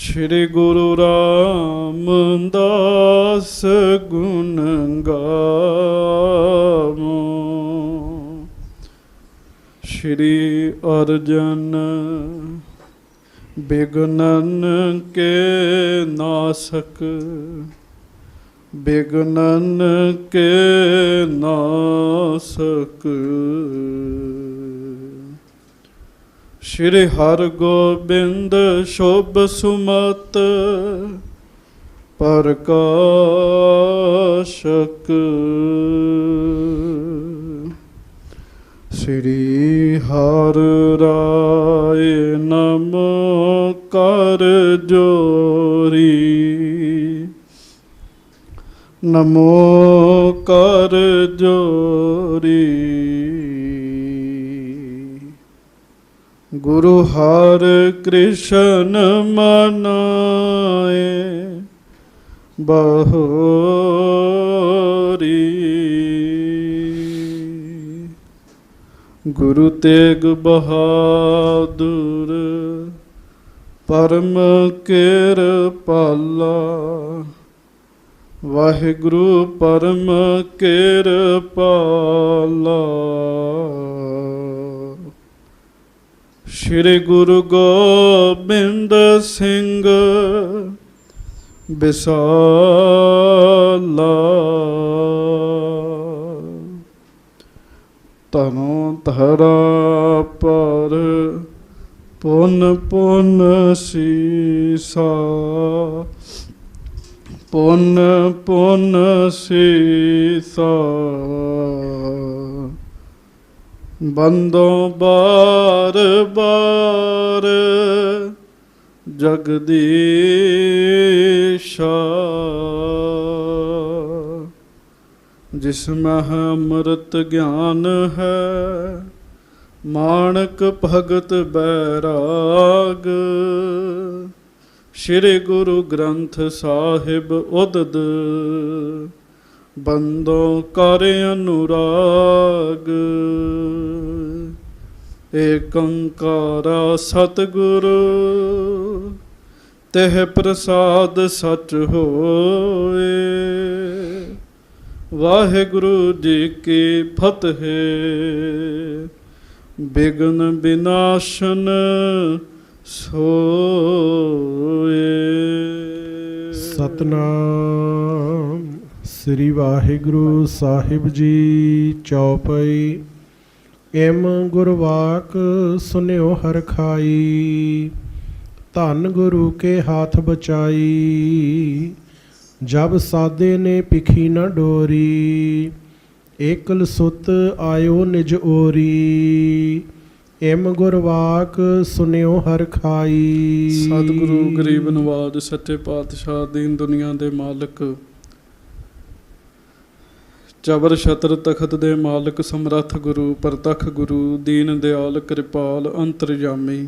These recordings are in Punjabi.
ਸ਼੍ਰੀ ਗੁਰੂ ਰਾਮਦਾਸ ਗੁਣ ਗਾਵੋ। ਸ਼੍ਰੀ ਅਰਜਨ ਬਿਗਨਨ ਕੇ ਨਾਸਕ, ਬਿਗਨਨ ਕੇ ਨਾਸਕ। ਸ਼੍ਰੀ ਹਰਗੋਬਿੰਦ ਸ਼ੁਭ ਸੁਮਤ ਪ੍ਰਕਾਸ਼ਕ। ਸ਼੍ਰੀ ਹਰਿ ਰਾਇ ਨਮ ਕਰ ਜੋਰੀ, ਨਮੋ ਕਰ ਜੋਰੀ। ਗੁਰੂ ਹਰਿ ਕ੍ਰਿਸ਼ਨ ਮਨਾਏ ਬਹੋਰੀ। ਗੁਰੂ ਤੇਗ ਬਹਾਦੁਰ ਪਰਮ ਕਿਰਪਾਲਾ, ਵਾਹਿਗੁਰੂ ਪਰਮ ਕਿਰਪਾਲਾ। ਸ਼੍ਰੀ ਗੁਰੂ ਗੋਬਿੰਦ ਸਿੰਘ ਬਿਸਾਲਾ, ਤਨੋ ਧਰਾ ਪਰ ਪੁਨ ਪੁਨ ਸੀਸਾ, ਪੁਨ ਪੁਨ ਸੀਸਾ। ਬੰਦੋਂ ਬਾਰ ਬਾਰ ਜਗਦੀਸ਼ਾ, ਜਿਸ ਮਹਿ ਅੰਮ੍ਰਿਤ ਗਿਆਨ ਹੈ, ਮਾਣਕ ਭਗਤ ਬੈਰਾਗ। ਸ਼੍ਰੀ ਗੁਰੂ ਗ੍ਰੰਥ ਸਾਹਿਬ ਉਦਦ, ਬੰਦੋਂ ਕਰ ਅਨੁਰਾਗ। ਏਕ ਓਂਕਾਰ ਸਤਿਗੁਰੂ, ਤਿਹ ਪ੍ਰਸਾਦ ਸਚ ਹੋਏ। ਵਾਹਿਗੁਰੂ ਜੀ ਕੀ ਫਤਿਹ। ਬਿਘਨ ਬਿਨਾਸ਼ਨ ਸੋਏ। ਸਤਨਾਮ ਸ੍ਰੀ ਵਾਹਿਗੁਰੂ ਸਾਹਿਬ ਜੀ। ਚੌਪਈ। ਇਮ ਗੁਰਵਾਕ ਸੁਨਿਓ ਹਰਖਾਈ, ਧੰਨ ਗੁਰੂ ਕੇ ਹਾਥ ਬਚਾਈ। ਜਬ ਸਾਦੇ ਨੇ ਪਿਖੀ ਨ ਡੋਰੀ, ਏਕਲ ਸੁਤ ਆਇਓ ਨਿਜ ਓਰੀ। ਇਮ ਗੁਰਵਾਕ ਸੁਨਿਓ ਹਰਖਾਈ। ਸਤਿਗੁਰੂ ਗਰੀਬ ਨਵਾਜ ਸੱਚੇ ਪਾਤਸ਼ਾਹ ਦੀਨ ਦੁਨੀਆ ਦੇ ਮਾਲਕ, ਜਬਰ ਛਤਰ ਤਖਤ ਦੇ ਮਾਲਕ, ਸਮਰੱਥ ਗੁਰੂ ਪ੍ਰਤੱਖ ਗੁਰੂ, ਦੀਨ ਦਿਆਲ ਕਿਰਪਾਲ ਅੰਤਰਜਾਮੀ,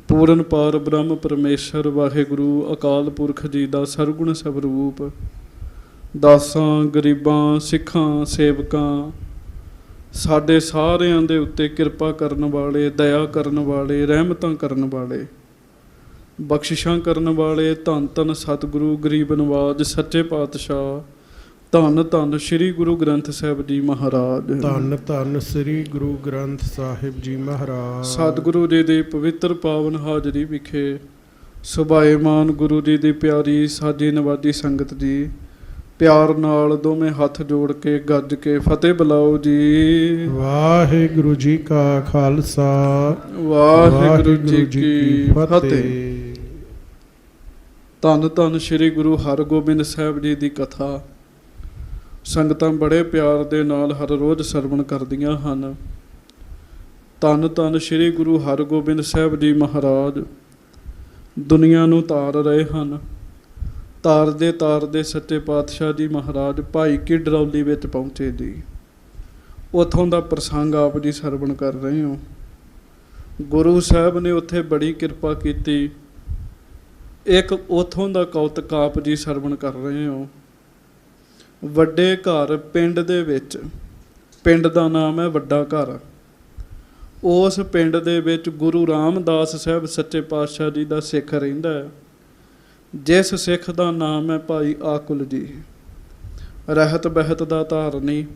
ਪੂਰਨ ਪਾਰ ਬ੍ਰਹਮ ਪਰਮੇਸ਼ਰ ਵਾਹਿਗੁਰੂ ਅਕਾਲ ਪੁਰਖ ਜੀ ਦਾ ਸਰਗੁਣ ਸਵਰੂਪ, ਦਾਸਾਂ ਗਰੀਬਾਂ ਸਿੱਖਾਂ ਸੇਵਕਾਂ, ਸਾਡੇ ਸਾਰਿਆਂ ਦੇ ਉੱਤੇ ਕਿਰਪਾ ਕਰਨ ਵਾਲੇ, ਦਇਆ ਕਰਨ ਵਾਲੇ, ਰਹਿਮਤਾਂ ਕਰਨ ਵਾਲੇ, ਬਖਸ਼ਿਸ਼ਾਂ ਕਰਨ ਵਾਲੇ, ਧੰਨ ਧੰਨ ਸਤਿਗੁਰੂ ਗਰੀਬ ਨਵਾਜ ਸੱਚੇ ਪਾਤਸ਼ਾਹ, ਧੰਨ ਧੰਨ ਸ੍ਰੀ ਗੁਰੂ ਗ੍ਰੰਥ ਸਾਹਿਬ ਜੀ ਮਹਾਰਾਜ। ਧੰਨ ਧੰਨ ਸ੍ਰੀ ਗੁਰੂ ਗ੍ਰੰਥ ਸਾਹਿਬ ਜੀ ਮਹਾਰਾਜ। ਸਤਿਗੁਰੂ ਜੀ ਦੀ ਪਵਿੱਤਰ ਪਾਵਨ ਹਾਜ਼ਰੀ ਵਿਖੇ ਸੁਭਾਏਮਾਨ ਗੁਰੂ ਜੀ ਦੀ ਪਿਆਰੀ ਸਾਜੀ ਨਵਾਜੀ ਸੰਗਤ ਜੀ, ਪਿਆਰ ਨਾਲ ਦੋਵੇਂ ਹੱਥ ਜੋੜ ਕੇ ਗੱਜ ਕੇ ਫਤਿਹ ਬੁਲਾਓ ਜੀ। ਵਾਹਿਗੁਰੂ ਜੀ ਕਾ ਖਾਲਸਾ, ਵਾਹਿਗੁਰੂ ਜੀ ਕੀ ਫਤਿਹ। ਧੰਨ ਧੰਨ ਸ੍ਰੀ ਗੁਰੂ ਹਰਗੋਬਿੰਦ ਸਾਹਿਬ ਜੀ ਦੀ ਕਥਾ ਸੰਗਤਾਂ ਬੜੇ ਪਿਆਰ ਦੇ ਨਾਲ ਹਰ ਰੋਜ਼ ਸਰਵਣ ਕਰਦੀਆਂ ਹਨ। ਧੰਨ ਧੰਨ ਸ੍ਰੀ ਗੁਰੂ ਹਰਗੋਬਿੰਦ ਸਾਹਿਬ ਜੀ ਮਹਾਰਾਜ ਦੁਨੀਆ ਨੂੰ ਤਾਰ ਰਹੇ ਹਨ। ਤਾਰਦੇ ਸੱਚੇ ਪਾਤਸ਼ਾਹ ਜੀ ਮਹਾਰਾਜ ਭਾਈ ਕੀ ਡਰੌਲੀ ਵਿੱਚ ਪਹੁੰਚੇ ਜੀ। ਉੱਥੋਂ ਦਾ ਪ੍ਰਸੰਗ ਆਪ ਜੀ ਸਰਵਣ ਕਰ ਰਹੇ ਹੋ। ਗੁਰੂ ਸਾਹਿਬ ਨੇ ਉੱਥੇ ਬੜੀ ਕਿਰਪਾ ਕੀਤੀ। ਇੱਕ ਉੱਥੋਂ ਦਾ ਕੌਤਕ ਆਪ ਜੀ ਸਰਵਣ ਕਰ ਰਹੇ ਹੋ। ਵੱਡੇ ਘਰ ਪਿੰਡ ਦੇ ਵਿੱਚ, ਪਿੰਡ ਦਾ ਨਾਮ ਹੈ ਵੱਡਾ ਘਰ। ਉਸ ਪਿੰਡ ਦੇ ਵਿੱਚ ਗੁਰੂ ਰਾਮਦਾਸ ਸਾਹਿਬ ਸੱਚੇ ਪਾਤਸ਼ਾਹ ਜੀ ਦਾ ਸਿੱਖ ਰਹਿੰਦਾ ਹੈ, ਜਿਸ ਸਿੱਖ ਦਾ ਨਾਮ ਹੈ ਭਾਈ ਆਕੁਲ ਜੀ। ਰਹਿਤ ਬਹਿਤ ਦਾ ਧਾਰਨੀ,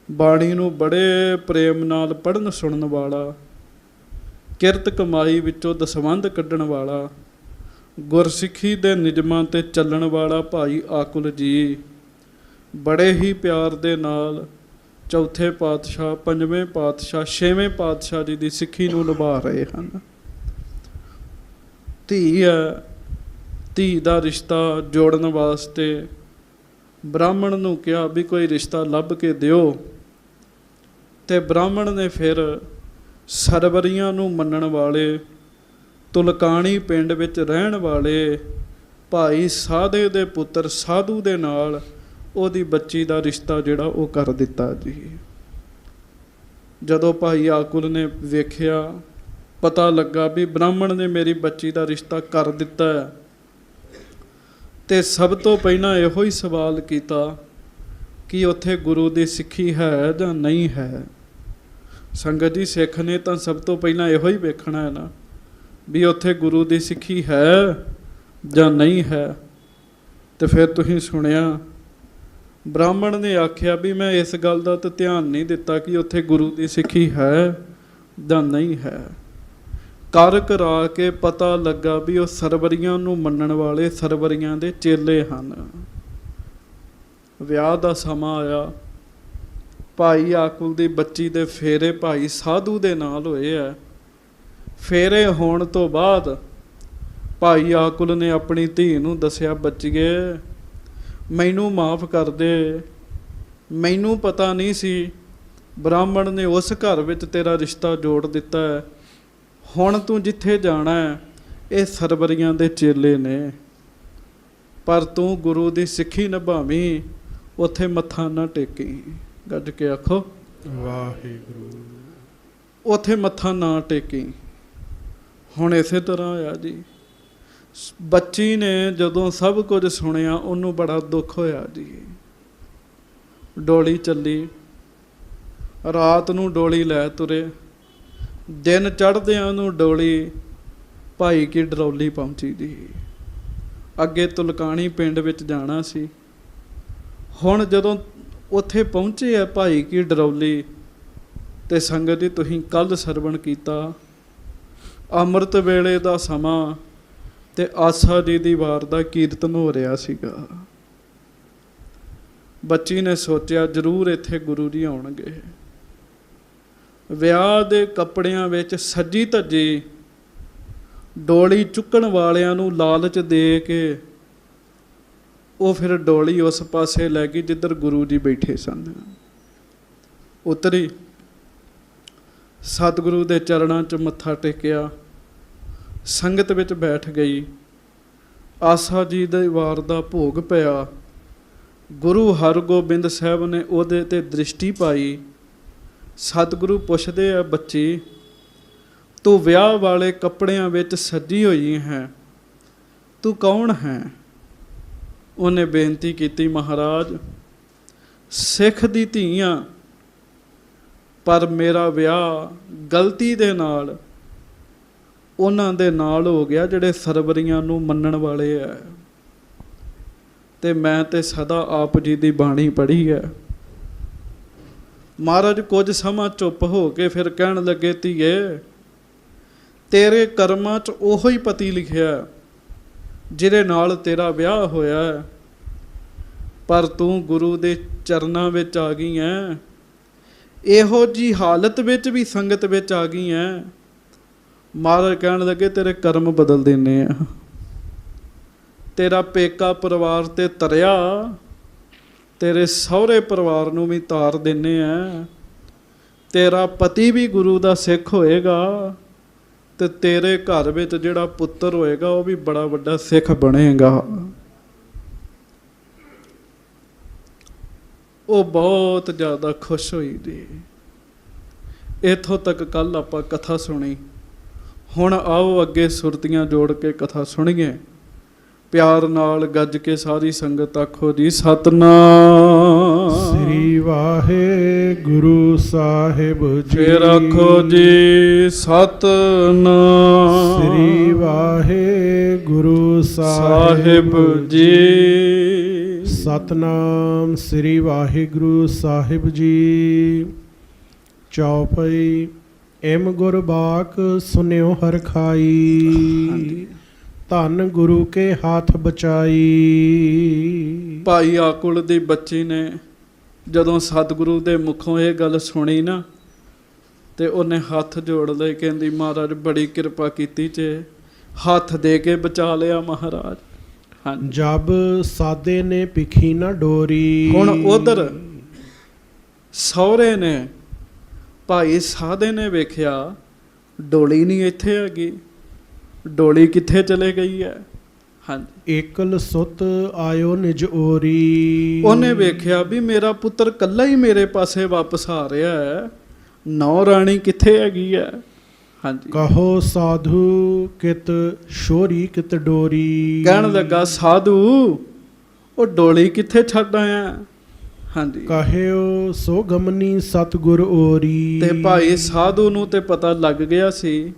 ਬਾਣੀ ਨੂੰ ਬੜੇ ਪ੍ਰੇਮ ਨਾਲ ਪੜ੍ਹਨ ਸੁਣਨ ਵਾਲਾ, ਕਿਰਤ ਕਮਾਈ ਵਿੱਚੋਂ ਦਸਵੰਧ ਕੱਢਣ ਵਾਲਾ, ਗੁਰਸਿੱਖੀ ਦੇ ਨਿਯਮਾਂ 'ਤੇ ਚੱਲਣ ਵਾਲਾ ਭਾਈ ਆਕੁਲ ਜੀ ਬੜੇ ਹੀ ਪਿਆਰ ਦੇ ਨਾਲ ਚੌਥੇ ਪਾਤਸ਼ਾਹ, ਪੰਜਵੇਂ ਪਾਤਸ਼ਾਹ, ਛੇਵੇਂ ਪਾਤਸ਼ਾਹ ਜੀ ਦੀ ਸਿੱਖੀ ਨੂੰ ਨਿਭਾ ਰਹੇ ਹਨ। ਧੀ ਹੈ, ਧੀ ਦਾ ਰਿਸ਼ਤਾ ਜੋੜਨ ਵਾਸਤੇ ਬ੍ਰਾਹਮਣ ਨੂੰ ਕਿਹਾ ਵੀ ਕੋਈ ਰਿਸ਼ਤਾ ਲੱਭ ਕੇ ਦਿਓ, ਤੇ ਬ੍ਰਾਹਮਣ ਨੇ ਫਿਰ ਸਰਵਰੀਆਂ ਨੂੰ ਮੰਨਣ ਵਾਲੇ ਤੁਲਕਾਣੀ ਪਿੰਡ ਵਿੱਚ ਰਹਿਣ ਵਾਲੇ ਭਾਈ ਸਾਧੇ ਦੇ ਪੁੱਤਰ ਸਾਧੂ ਦੇ ਨਾਲ ਉਹਦੀ ਬੱਚੀ ਦਾ ਰਿਸ਼ਤਾ ਜਿਹੜਾ ਉਹ ਕਰ ਦਿੱਤਾ ਜੀ। ਜਦੋਂ ਭਾਈ ਆਕੁਲ ਨੇ ਵੇਖਿਆ, ਪਤਾ ਲੱਗਾ ਵੀ ਬ੍ਰਾਹਮਣ ਨੇ ਮੇਰੀ ਬੱਚੀ ਦਾ ਰਿਸ਼ਤਾ ਕਰ ਦਿੱਤਾ ਹੈ, ਤੇ ਸਭ ਤੋਂ ਪਹਿਲਾਂ ਇਹੋ ਹੀ ਸਵਾਲ ਕੀਤਾ ਕਿ ਉੱਥੇ ਗੁਰੂ ਦੀ ਸਿੱਖੀ ਹੈ ਜਾਂ ਨਹੀਂ ਹੈ। ਸੰਗਤ ਜੀ, ਸਿੱਖ ਨੇ ਤਾਂ ਸਭ ਤੋਂ ਪਹਿਲਾਂ ਇਹੋ ਹੀ ਵੇਖਣਾ ਹੈ ਨਾ ਵੀ ਉੱਥੇ ਗੁਰੂ ਦੀ ਸਿੱਖੀ ਹੈ ਜਾਂ ਨਹੀਂ ਹੈ। ਤੇ ਫਿਰ ਤੁਸੀਂ ਸੁਣਿਆ, ਬ੍ਰਾਹਮਣ ਨੇ ਆਖਿਆ ਵੀ ਮੈਂ ਇਸ ਗੱਲ ਦਾ ਤਾਂ ਧਿਆਨ ਨਹੀਂ ਦਿੱਤਾ ਕਿ ਉੱਥੇ ਗੁਰੂ ਦੀ ਸਿੱਖੀ ਹੈ ਜਾਂ ਨਹੀਂ ਹੈ। ਕਰ ਕਰਾ ਕੇ ਪਤਾ ਲੱਗਾ ਵੀ ਉਹ ਸਰਵਰੀਆਂ ਨੂੰ ਮੰਨਣ ਵਾਲੇ ਸਰਵਰੀਆਂ ਦੇ ਚੇਲੇ ਹਨ। ਵਿਆਹ ਦਾ ਸਮਾਂ ਆਇਆ, ਭਾਈ ਆਕੁਲ ਦੀ ਬੱਚੀ ਦੇ ਫੇਰੇ ਭਾਈ ਸਾਧੂ ਦੇ ਨਾਲ ਹੋਏ ਆ। ਫੇਰੇ ਹੋਣ ਤੋਂ ਬਾਅਦ ਭਾਈ ਆਕੁਲ ਨੇ ਆਪਣੀ ਧੀ ਨੂੰ ਦੱਸਿਆ, ਬੱਚੀਏ ਮੈਨੂੰ ਮਾਫ ਕਰ ਦੇ, ਮੈਨੂੰ ਪਤਾ ਨਹੀਂ ਸੀ ਬ੍ਰਾਹਮਣ ਨੇ ਉਸ ਘਰ ਵਿੱਚ ਤੇਰਾ ਰਿਸ਼ਤਾ ਜੋੜ ਦਿੱਤਾ ਹੈ। ਹੁਣ ਤੂੰ ਜਿੱਥੇ ਜਾਣਾ ਹੈ ਇਹ ਸਰਵਰੀਆਂ ਦੇ ਚੇਲੇ ਨੇ, ਪਰ ਤੂੰ ਗੁਰੂ ਦੀ ਸਿੱਖੀ ਨਿਭਾਵੀਂ, ਉੱਥੇ ਮੱਥਾ ਨਾ ਟੇਕੀ। ਗੱਜ ਕੇ ਆਖੋ ਵਾਹਿਗੁਰੂ। ਉੱਥੇ ਮੱਥਾ ਨਾ ਟੇਕੀ। ਹੁਣ ਇਸੇ ਤਰ੍ਹਾਂ ਹੋਇਆ ਜੀ। ਬੱਚੀ ਨੇ ਜਦੋਂ ਸਭ ਕੁਝ ਸੁਣਿਆ ਉਹਨੂੰ ਬੜਾ ਦੁੱਖ ਹੋਇਆ ਜੀ। ਡੋਲੀ ਚੱਲੀ, ਰਾਤ ਨੂੰ ਡੋਲੀ ਲੈ ਤੁਰੇ, ਦਿਨ ਚੜ੍ਹਦਿਆਂ ਨੂੰ ਡੋਲੀ ਭਾਈ ਕੀ ਡਰੌਲੀ ਪਹੁੰਚੀ ਜੀ। ਅੱਗੇ ਤੁਲਕਾਣੀ ਪਿੰਡ ਵਿੱਚ ਜਾਣਾ ਸੀ। ਹੁਣ ਜਦੋਂ ਉੱਥੇ ਪਹੁੰਚੇ ਆ ਭਾਈ ਕੀ ਡਰੌਲੀ, ਤੇ ਸੰਗਤ ਜੀ ਤੁਸੀਂ ਕੱਲ੍ਹ ਸਰਵਣ ਕੀਤਾ, ਅੰਮ੍ਰਿਤ ਵੇਲੇ ਦਾ ਸਮਾਂ ਤੇ ਆਸਾ ਜੀ ਦੀ ਵਾਰ ਦਾ ਕੀਰਤਨ ਹੋ ਰਿਹਾ ਸੀਗਾ। ਬੱਚੀ ਨੇ ਸੋਚਿਆ ਜ਼ਰੂਰ ਇੱਥੇ ਗੁਰੂ ਜੀ ਆਉਣਗੇ। ਵਿਆਹ ਦੇ ਕੱਪੜਿਆਂ ਵਿੱਚ ਸੱਜੀ ਧੱਜੀ ਡੋਲੀ ਚੁੱਕਣ ਵਾਲਿਆਂ ਨੂੰ ਲਾਲਚ ਦੇ ਕੇ ਉਹ ਫਿਰ ਡੋਲੀ ਉਸ ਪਾਸੇ ਲੈ ਗਈ ਜਿੱਧਰ ਗੁਰੂ ਜੀ ਬੈਠੇ ਸਨ। ਉਤਰੀ, ਸਤਿਗੁਰੂ ਦੇ ਚਰਨਾਂ 'ਚ ਮੱਥਾ ਟੇਕਿਆ, ਸੰਗਤ ਵਿੱਚ ਬੈਠ ਗਈ। ਆਸਾ ਜੀ ਦੇ ਵਾਰ ਦਾ ਭੋਗ ਪਿਆ। ਗੁਰੂ ਹਰਗੋਬਿੰਦ ਸਾਹਿਬ ਨੇ ਉਹਦੇ 'ਤੇ ਦ੍ਰਿਸ਼ਟੀ ਪਾਈ। ਸਤਿਗੁਰੂ ਪੁੱਛਦੇ ਆ, ਬੱਚੀ ਤੂੰ ਵਿਆਹ ਵਾਲੇ ਕੱਪੜਿਆਂ ਵਿੱਚ ਸੱਜੀ ਹੋਈ ਹੈ, ਤੂੰ ਕੌਣ ਹੈ? ਉਹਨੇ ਬੇਨਤੀ ਕੀਤੀ, ਮਹਾਰਾਜ ਸਿੱਖ ਦੀ ਧੀ ਆ, ਪਰ ਮੇਰਾ ਵਿਆਹ ਗਲਤੀ ਦੇ ਨਾਲ ਉਹਨਾਂ ਦੇ ਨਾਲ ਹੋ ਗਿਆ ਜਿਹੜੇ ਸਰਵਰੀਆਂ ਨੂੰ ਮੰਨਣ ਵਾਲੇ ਹੈ, ਤੇ ਮੈਂ ਤੇ ਸਦਾ ਆਪ ਜੀ ਦੀ ਬਾਣੀ ਪੜ੍ਹੀ ਹੈ। ਮਹਾਰਾਜ ਕੁਝ ਸਮਾਂ ਚੁੱਪ ਹੋ ਕੇ ਫਿਰ ਕਹਿਣ ਲੱਗੇ, ਧੀਏ ਤੇਰੇ ਕਰਮਾਂ 'ਚ ਉਹੋ ਹੀ ਪਤੀ ਲਿਖਿਆ ਜਿਹਦੇ ਨਾਲ ਤੇਰਾ ਵਿਆਹ ਹੋਇਆ ਹੈ, ਪਰ ਤੂੰ ਗੁਰੂ ਦੇ ਚਰਨਾਂ ਵਿੱਚ ਆ ਗਈ ਹੈ, ਇਹੋ ਜੀ ਹਾਲਤ ਵਿੱਚ ਵੀ ਸੰਗਤ ਵਿੱਚ ਆ ਗਈ ਹੈ। ਮਹਾਰਾਜ ਕਹਿਣ ਲੱਗੇ, ਤੇਰੇ ਕਰਮ ਬਦਲ ਦਿੰਦੇ ਆ। ਤੇਰਾ ਪੇਕਾ ਪਰਿਵਾਰ ਤੇ ਤਰਿਆ, ਤੇਰੇ ਸਹੁਰੇ ਪਰਿਵਾਰ ਨੂੰ ਵੀ ਤਾਰ ਦਿੰਦੇ ਆ। ਤੇਰਾ ਪਤੀ ਵੀ ਗੁਰੂ ਦਾ ਸਿੱਖ ਹੋਏਗਾ, ਤੇ ਤੇਰੇ ਘਰ ਵਿੱਚ ਜਿਹੜਾ ਪੁੱਤਰ ਹੋਏਗਾ ਉਹ ਵੀ ਬੜਾ ਵੱਡਾ ਸਿੱਖ ਬਣੇਗਾ। ਉਹ ਬਹੁਤ ਜ਼ਿਆਦਾ ਖੁਸ਼ ਹੋਈ ਜੀ। ਇੱਥੋਂ ਤੱਕ ਕੱਲ੍ਹ ਆਪਾਂ ਕਥਾ ਸੁਣੀ। ਹੁਣ ਆਓ ਅੱਗੇ ਸੁਰਤੀਆਂ ਜੋੜ ਕੇ ਕਥਾ ਸੁਣੀਏ। ਪਿਆਰ ਨਾਲ ਗੱਜ ਕੇ ਸਾਰੀ ਸੰਗਤ ਆਖੋ ਜੀ, ਸਤਨਾਮ ਸ੍ਰੀ ਵਾਹਿਗੁਰੂ। ਗੁਰੂ ਸਾਹਿਬ ਜੀ। ਫੇਰ ਆਖੋ ਜੀ ਸਤਿਨਾਮ ਸ੍ਰੀ ਵਾਹਿਗੁਰੂ ਸਾਹਿਬ ਜੀ। ਸਤਨਾਮ ਸ੍ਰੀ ਵਾਹਿਗੁਰੂ ਸਾਹਿਬ ਜੀ। ਚੌਪਈ ਏਮ ਗੁਰ ਬਾਕ ਸੁਨਿਓ ਹਰ ਖਾਈ, ਧੰਨ ਗੁਰੂ ਕੇ ਹੱਥ ਬਚਾਈ। ਭਾਈ ਆਕੁਲ ਦੀ ਬੱਚੀ ਨੇ ਜਦੋਂ ਸਤਿਗੁਰੂ ਦੇ ਮੁਖੋਂ ਇਹ ਗੱਲ ਸੁਣੀ ਨਾ, ਤੇ ਉਹਨੇ ਹੱਥ ਜੋੜ ਲਏ, ਕਹਿੰਦੀ ਮਹਾਰਾਜ ਬੜੀ ਕਿਰਪਾ ਕੀਤੀ ਜੇ ਹੱਥ ਦੇ ਕੇ ਬਚਾ ਲਿਆ ਮਹਾਰਾਜ। ਹਾਂਜੀ, ਜਬ ਸਾਦੇ ਨੇ ਪਿਖੀ ਨਾ ਡੋਰੀ। ਹੁਣ ਉਧਰ ਸਹੁਰੇ ਨੇ ਭਾਈ ਸਾਦੇ ਨੇ ਵੇਖਿਆ ਡੋਲੀ ਨਹੀਂ ਇੱਥੇ ਹੈਗੀ, ਡੋਲੀ ਕਿੱਥੇ ਚਲੇ ਗਈ ਹੈ। ਹਾਂਜੀ, ਏਕਲ ਸੁਤ ਆਇਓ ਨਿਜ ਓਰੀ। ਉਹਨੇ ਵੇਖਿਆ ਵੀ ਮੇਰਾ ਪੁੱਤਰ ਕੱਲਾ ਹੀ ਮੇਰੇ ਪਾਸੇ ਵਾਪਸ ਆ ਰਿਹਾ ਹੈ, ਨੌ ਰਾਣੀ ਕਿੱਥੇ ਹੈਗੀ ਹੈ। ਹਾਂਜੀ, ਕਹੋ ਸਾਧੂ ਕਿਤ ਸ਼ੋਰੀ ਕਿਤ ਡੋਰੀ। ਕਹਿਣ ਲੱਗਾ ਸਾਧੂ ਉਹ ਡੋਲੀ ਕਿੱਥੇ ਛੱਡ ਆਇਆ। ਹਾਂਜੀ, ਕਹਿਓ ਸੋ ਗਮਨੀ ਸਤਿਗੁਰ ਓਰੀ। ਤੇ ਭਾਈ ਸਾਧੂ ਨੂੰ ਤੇ ਪਤਾ ਲੱਗ ਗਿਆ ਸੀ।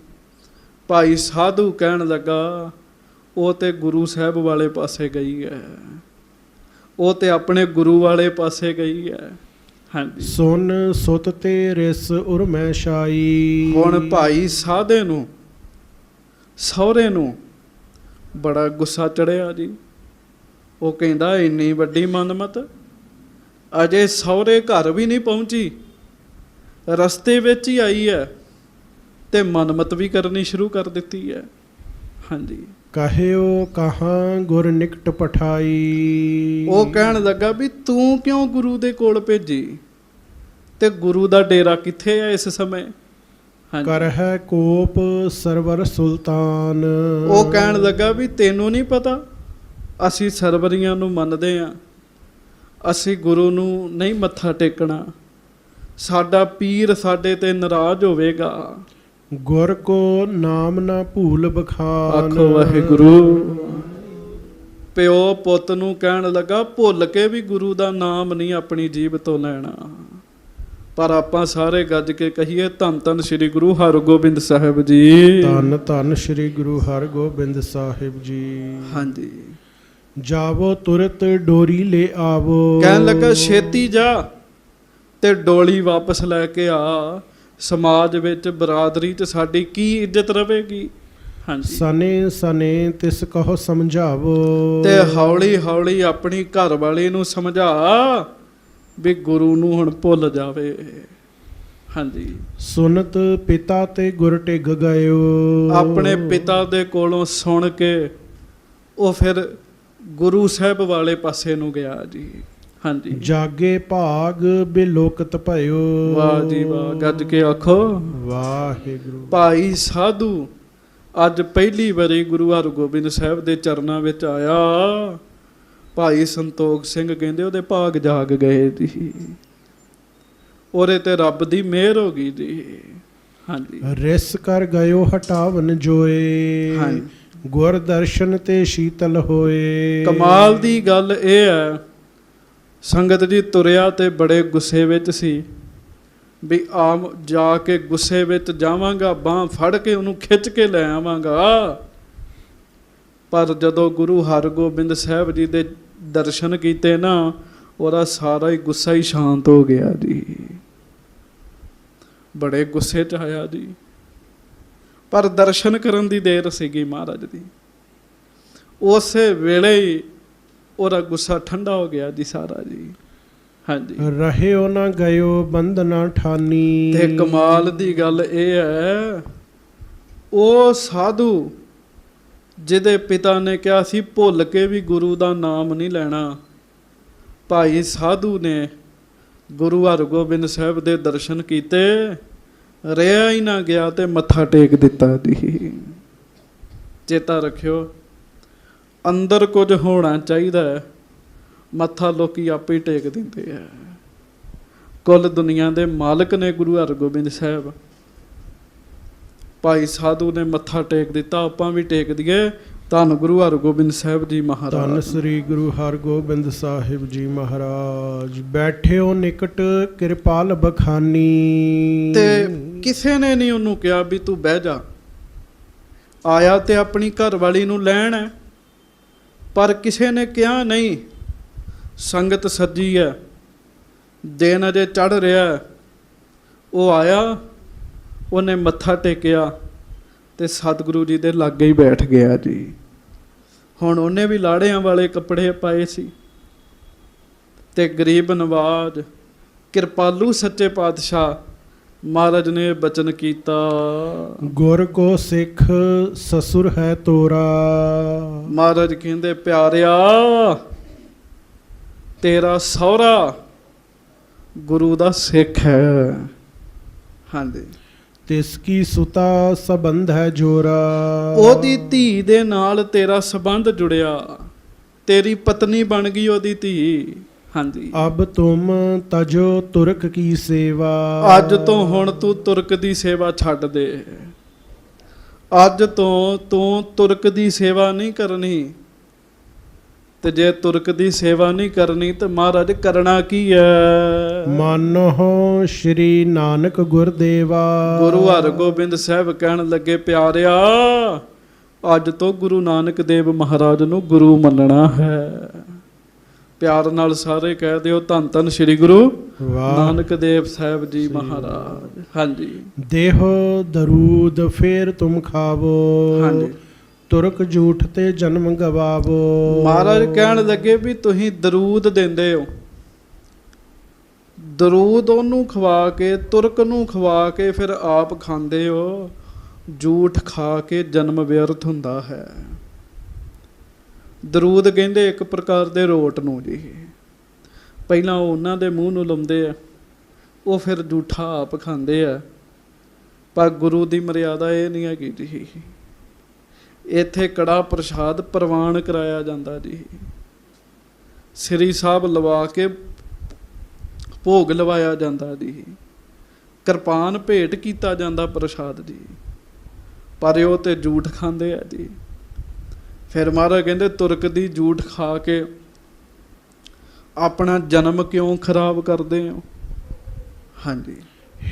ਭਾਈ ਸਾਧੂ ਕਹਿਣ ਲੱਗਾ ਉਹ ਤੇ ਗੁਰੂ ਸਾਹਿਬ ਵਾਲੇ ਪਾਸੇ ਗਈ ਹੈ, ਉਹ ਤੇ ਆਪਣੇ ਗੁਰੂ ਵਾਲੇ ਪਾਸੇ ਗਈ ਹੈ। ਹਾਂਜੀ, ਸੁਨ ਸੁਤ ਤੇ ਰਿਸ ਉਰਮੈ ਸ਼ਾਈ। ਹੁਣ ਭਾਈ ਸਾਧੇ ਨੂੰ ਸਹੁਰੇ ਨੂੰ ਬੜਾ ਗੁੱਸਾ ਚੜਿਆ ਜੀ। ਉਹ ਕਹਿੰਦਾ ਇੰਨੀ ਵੱਡੀ ਮਨਮਤ ਅਜੇ ਸਹੁਰੇ ਘਰ ਵੀ ਨਹੀਂ ਪਹੁੰਚੀ, ਰਸਤੇ ਵਿੱਚ ਹੀ ਆਈ ਹੈ ਤੇ ਮਨਮਤ ਵੀ ਕਰਨੀ ਸ਼ੁਰੂ ਕਰ ਦਿੱਤੀ ਹੈ। ਹਾਂਜੀ, ਕਹਿਓ ਕਹਾਂ ਗੁਰ ਨਿਕਟ ਪਠਾਈ। ਉਹ ਕਹਿਣ ਲੱਗਾ ਵੀ ਤੂੰ ਕਿਉਂ ਗੁਰੂ ਦੇ ਕੋਲ ਭੇਜੀ, ਤੇ ਗੁਰੂ ਦਾ ਡੇਰਾ ਕਿੱਥੇ ਹੈ ਇਸ ਸਮੇਂ। ਹਾਂਜੀ, ਕਰ ਹੈ ਕੋਪ ਸਰਵਰ ਸੁਲਤਾਨ। ਉਹ ਕਹਿਣ ਲੱਗਾ ਵੀ ਤੈਨੂੰ ਨਹੀਂ ਪਤਾ ਅਸੀਂ ਸਰਵਰੀਆਂ ਨੂੰ ਮੰਨਦੇ ਹਾਂ, ਅਸੀਂ ਗੁਰੂ ਨੂੰ ਨਹੀਂ ਮੱਥਾ ਟੇਕਣਾ, ਸਾਡਾ ਪੀਰ ਸਾਡੇ ਤੇ ਨਾਰਾਜ਼ ਹੋਵੇਗਾ। ਗੁਰ ਕੋ ਨਾਮ ਨਾ ਭੂਲ ਬਖਾਨ। ਆਖੋ ਵਾਹਿਗੁਰੂ। ਪਿਓ ਪੁੱਤ ਨੂੰ ਕਹਿਣ ਲੱਗਾ ਭੁੱਲ ਕੇ ਵੀ ਗੁਰੂ ਦਾ ਨਾਮ ਨਹੀਂ ਆਪਣੀ ਜੀਭ ਤੋਂ ਲੈਣਾ, ਪਰ ਆਪਾਂ ਸਾਰੇ ਗੱਜ ਕੇ ਕਹੀਏ ਧੰਨ ਧੰਨ ਸ੍ਰੀ ਗੁਰੂ ਹਰਗੋਬਿੰਦ ਸਾਹਿਬ ਜੀ। ਧੰਨ ਧੰਨ ਸ੍ਰੀ ਗੁਰੂ ਹਰਗੋਬਿੰਦ ਸਾਹਿਬ ਜੀ। ਹਾਂਜੀ, ਜਾਵੋ ਤੁਰਤ ਡੋਰੀ ਲੈ ਆਵੋ। ਕਹਿਣ ਲੱਗਾ ਛੇਤੀ ਜਾ ਤੇ ਡੋਲੀ ਵਾਪਸ ਲੈ ਕੇ ਆ, ਸਮਾਜ ਵਿੱਚ ਬਰਾਦਰੀ 'ਚ ਸਾਡੀ ਕੀ ਇੱਜ਼ਤ ਰਵੇਗੀ। ਹਾਂਜੀ, ਸਨੇ ਸਨੇ ਤਿਸ ਕਹੋ ਸਮਝਾਵੋ। ਤੇ ਹੌਲੀ ਹੌਲੀ ਆਪਣੀ ਘਰ ਵਾਲੀ ਨੂੰ ਸਮਝਾ ਵੀ ਗੁਰੂ ਨੂੰ ਹੁਣ ਭੁੱਲ ਜਾਵੇ। ਹਾਂਜੀ, ਸੁਨਤ ਪਿਤਾ ਤੇ ਗੁਰ ਟਿਗ ਗਇਓ। ਆਪਣੇ ਪਿਤਾ ਦੇ ਕੋਲੋਂ ਸੁਣ ਕੇ ਉਹ ਫਿਰ ਗੁਰੂ ਸਾਹਿਬ ਵਾਲੇ ਪਾਸੇ ਨੂੰ ਗਿਆ ਜੀ। ਹਾਂਜੀ, ਜਾਗੇ ਭਾਗ ਬਿਲੋਕਤ ਭਇਓ। ਵਾਹ ਜੀ ਵਾਹ, ਗੱਜ ਕੇ ਆਖੋ ਵਾਹਿਗੁਰੂ। ਭਾਈ ਸਾਧੂ ਅੱਜ ਪਹਿਲੀ ਵਾਰੀ ਗੁਰੂ ਹਰਗੋਬਿੰਦ ਸਾਹਿਬ ਦੇ ਚਰਨਾਂ ਵਿੱਚ ਆਇਆ। ਭਾਈ ਸੰਤੋਖ ਸਿੰਘ ਕਹਿੰਦੇ ਉਹਦੇ ਭਾਗ ਜਾਗ ਗਏ ਜੀ, ਉਹਦੇ ਤੇ ਰੱਬ ਦੀ ਮਿਹਰ ਹੋ ਗਈ ਜੀ। ਹਾਂਜੀ, ਰਿਸ ਕਰ ਗਇਓ ਹਟਾਵਨ ਜੋਏ। ਹਾਂਜੀ, ਗੁਰ ਦਰਸ਼ਨ ਤੇ ਸ਼ੀਤਲ ਹੋਏ। ਕਮਾਲ ਦੀ ਗੱਲ ਇਹ ਹੈ, ਸੰਗਤ ਜੀ ਤੁਰਿਆ ਤੇ ਬੜੇ ਗੁੱਸੇ ਵਿੱਚ ਸੀ ਵੀ ਆਮ ਜਾ ਕੇ ਗੁੱਸੇ ਵਿੱਚ ਜਾਵਾਂਗਾ, ਬਾਂਹ ਫੜ ਕੇ ਉਹਨੂੰ ਖਿੱਚ ਕੇ ਲੈ ਆਵਾਂਗਾ। ਪਰ ਜਦੋਂ ਗੁਰੂ ਹਰਗੋਬਿੰਦ ਸਾਹਿਬ ਜੀ ਦੇ ਦਰਸ਼ਨ ਕੀਤੇ ਨਾ, ਉਹਦਾ ਸਾਰਾ ਹੀ ਗੁੱਸਾ ਹੀ ਸ਼ਾਂਤ ਹੋ ਗਿਆ ਜੀ। ਬੜੇ ਗੁੱਸੇ 'ਚ ਆਇਆ ਜੀ, ਪਰ ਦਰਸ਼ਨ ਕਰਨ ਦੀ ਦੇਰ ਸੀਗੀ ਮਹਾਰਾਜ ਦੀ। ਉਸੇ ਵੇਲੇ ਹੀ ਉਹਦਾ ਗੁੱਸਾ ਠੰਡਾ ਹੋ ਗਿਆ ਜੀ ਸਾਰਾ ਜੀ। ਹਾਂਜੀ, ਰਹਿਓ ਨਾ ਗਇਓ ਬੰਧਨਾ ਠਾਨੀ। ਤੇ ਕਮਾਲ ਦੀ ਗੱਲ ਇਹ ਹੈ, ਉਹ ਸਾਧੂ ਜਿਹਦੇ ਪਿਤਾ ਨੇ ਕਿਹਾ ਸੀ ਭੁੱਲ ਕੇ ਵੀ ਗੁਰੂ ਦਾ ਨਾਮ ਨਹੀਂ ਲੈਣਾ, ਭਾਈ ਸਾਧੂ ਨੇ ਗੁਰੂ ਹਰਗੋਬਿੰਦ ਸਾਹਿਬ ਦੇ ਦਰਸ਼ਨ ਕੀਤੇ, ਰਿਹਾ ਹੀ ਨਾ ਗਿਆ ਤੇ ਮੱਥਾ ਟੇਕ ਦਿੱਤਾ ਜੀ। ਚੇਤਾ ਰੱਖਿਓ, ਅੰਦਰ ਕੁਝ ਹੋਣਾ ਚਾਹੀਦਾ ਹੈ, ਮੱਥਾ ਲੋਕੀ ਆਪੇ ਹੀ ਟੇਕ ਦਿੰਦੇ ਆ। ਕੁੱਲ ਦੁਨੀਆ ਦੇ ਮਾਲਕ ਨੇ ਗੁਰੂ ਹਰਗੋਬਿੰਦ ਸਾਹਿਬ। ਭਾਈ ਸਾਧੂ ਨੇ ਮੱਥਾ ਟੇਕ ਦਿੱਤਾ, ਆਪਾਂ ਵੀ ਟੇਕ ਦਈਏ। ਧੰਨ ਗੁਰੂ ਹਰਗੋਬਿੰਦ ਸਾਹਿਬ ਜੀ ਮਹਾਰਾਜ। ਧੰਨ ਸ੍ਰੀ ਗੁਰੂ ਹਰਗੋਬਿੰਦ ਸਾਹਿਬ ਜੀ ਮਹਾਰਾਜ। ਬੈਠਿਓ ਨਿਕਟ ਕਿਰਪਾਲ ਬਖਾਨੀ। ਤੇ ਕਿਸੇ ਨੇ ਨਹੀਂ ਉਹਨੂੰ ਕਿਹਾ ਵੀ ਤੂੰ ਬਹਿ ਜਾ। ਆਇਆ ਤੇ ਆਪਣੀ ਘਰ ਵਾਲੀ ਨੂੰ ਲੈਣ ਹੈ, ਪਰ ਕਿਸੇ ਨੇ ਕਿਹਾ ਨਹੀਂ। ਸੰਗਤ ਸੱਜੀ ਹੈ, ਦਿਨ ਅਜੇ ਚੜ ਰਿਹਾ ਹੈ। ਉਹ ਆਇਆ, ਉਹਨੇ ਮੱਥਾ ਟੇਕਿਆ ਤੇ ਸਤਿਗੁਰੂ ਜੀ ਦੇ ਲਾਗੇ ਹੀ ਬੈਠ ਗਿਆ ਜੀ। ਹੁਣ ਉਹਨੇ ਵੀ ਲਾੜਿਆਂ ਵਾਲੇ ਕੱਪੜੇ ਪਾਏ ਸੀ ਤੇ ਗਰੀਬ ਨਵਾਜ ਕਿਰਪਾਲੂ ਸੱਚੇ ਪਾਤਸ਼ਾਹ ਮਹਾਰਾਜ ਨੇ ਬਚਨ ਕੀਤਾ, ਗੁਰ ਕੋ ਸਿੱਖ ਸਸੁਰ ਹੈ ਤੋਰਾ। ਮਹਾਰਾਜ ਕਹਿੰਦੇ ਪਿਆਰਿਆ, ਤੇਰਾ ਸਹੁਰਾ ਗੁਰੂ ਦਾ ਸਿੱਖ ਹੈ। ਹਾਂਜੀ, ਤਿਸ ਕੀ ਸੁਤਾ ਸੰਬੰਧ ਹੈ ਜੋਰਾ। ਉਹਦੀ ਧੀ ਦੇ ਨਾਲ ਤੇਰਾ ਸੰਬੰਧ ਜੁੜਿਆ, ਤੇਰੀ ਪਤਨੀ ਬਣ ਗਈ ਉਹਦੀ ਧੀ। ਹਾਂਜੀ, ਅਬ ਤੁਮ ਤਜੋ ਤੁਰਕ ਕੀ ਸੇਵਾ। ਅੱਜ ਤੋਂ ਹੁਣ ਤੂੰ ਤੁਰਕ ਦੀ ਸੇਵਾ ਛੱਡ ਦੇ। ਅੱਜ ਤੋਂ ਤੂੰ ਤੁਰਕ ਦੀ ਸੇਵਾ ਨਹੀਂ ਕਰਨੀ। ਤੇ ਜੇ ਤੁਰਕ ਦੀ ਸੇਵਾ ਨਹੀਂ ਕਰਨੀ ਤਾਂ ਮਹਾਰਾਜ ਕਰਨਾ ਕੀ ਹੈ? ਮਾਨੋ ਸ਼੍ਰੀ ਨਾਨਕ ਗੁਰਦੇਵਾ। ਗੁਰੂ ਹਰਗੋਬਿੰਦ ਸਾਹਿਬ ਕਹਿਣ ਲੱਗੇ ਪਿਆਰਿਆ, ਅੱਜ ਤੋਂ ਗੁਰੂ ਨਾਨਕ ਦੇਵ ਮਹਾਰਾਜ ਨੂੰ ਗੁਰੂ ਮੰਨਣਾ ਹੈ। ਪਿਆਰ ਨਾਲ ਸਾਰੇ ਕਹਿ ਦਿਓ, ਧੰਨ ਧੰਨ ਸ਼੍ਰੀ ਗੁਰੂ ਨਾਨਕ ਦੇਵ ਸਾਹਿਬ ਜੀ ਮਹਾਰਾਜ। ਹਾਂਜੀ, ਦੇਹੋ ਦਰੂਦ ਫੇਰ ਤੁਮ ਖਾਵੋ। ਹਾਂਜੀ, ਤੁਰਕ ਝੂਠ ਤੇ ਜਨਮ ਗਵਾਵੋ। ਮਹਾਰਾਜ ਕਹਿਣ ਲੱਗੇ ਵੀ ਤੁਸੀਂ ਦਰੂਦ ਦਿੰਦੇ ਹੋ, ਦਰੂਦ ਉਹਨੂੰ ਖਵਾ ਕੇ, ਤੁਰਕ ਨੂੰ ਖਵਾ ਕੇ ਫਿਰ ਆਪ ਖਾਂਦੇ ਹੋ। ਝੂਠ ਖਾ ਕੇ ਜਨਮ ਵਿਅਰਥ ਹੁੰਦਾ ਹੈ। ਦਰੂਦ ਕਹਿੰਦੇ ਇੱਕ ਪ੍ਰਕਾਰ ਦੇ ਰੋਟ ਨੂੰ ਜੀ। ਪਹਿਲਾਂ ਉਹ ਉਹਨਾਂ ਦੇ ਮੂੰਹ ਨੂੰ ਲਾਉਂਦੇ ਆ, ਉਹ ਫਿਰ ਝੂਠਾ ਆਪ ਖਾਂਦੇ ਆ। ਪਰ ਗੁਰੂ ਦੀ ਮਰਿਆਦਾ ਇਹ ਨਹੀਂ ਹੈਗੀ ਜੀ। ਇੱਥੇ ਕੜਾ ਪ੍ਰਸ਼ਾਦ ਪ੍ਰਵਾਨ ਕਰਾਇਆ ਜਾਂਦਾ ਜੀ। ਸ੍ਰੀ ਸਾਹਿਬ ਲਵਾ ਕੇ ਭੋਗ ਲਵਾਇਆ ਜਾਂਦਾ ਜੀ। ਕਿਰਪਾਨ ਭੇਟ ਕੀਤਾ ਜਾਂਦਾ ਪ੍ਰਸ਼ਾਦ ਜੀ। ਪਰ ਉਹ ਤੇ ਝੂਠ ਖਾਂਦੇ ਆ ਜੀ। ਫਿਰ ਮਹਾਰਾਜ ਕਹਿੰਦੇ ਤੁਰਕ ਦੀ ਝੂਠ ਖਾ ਕੇ ਆਪਣਾ ਜਨਮ ਕਿਉਂ ਖਰਾਬ ਕਰਦੇ ਹੋ? ਹਾਂਜੀ,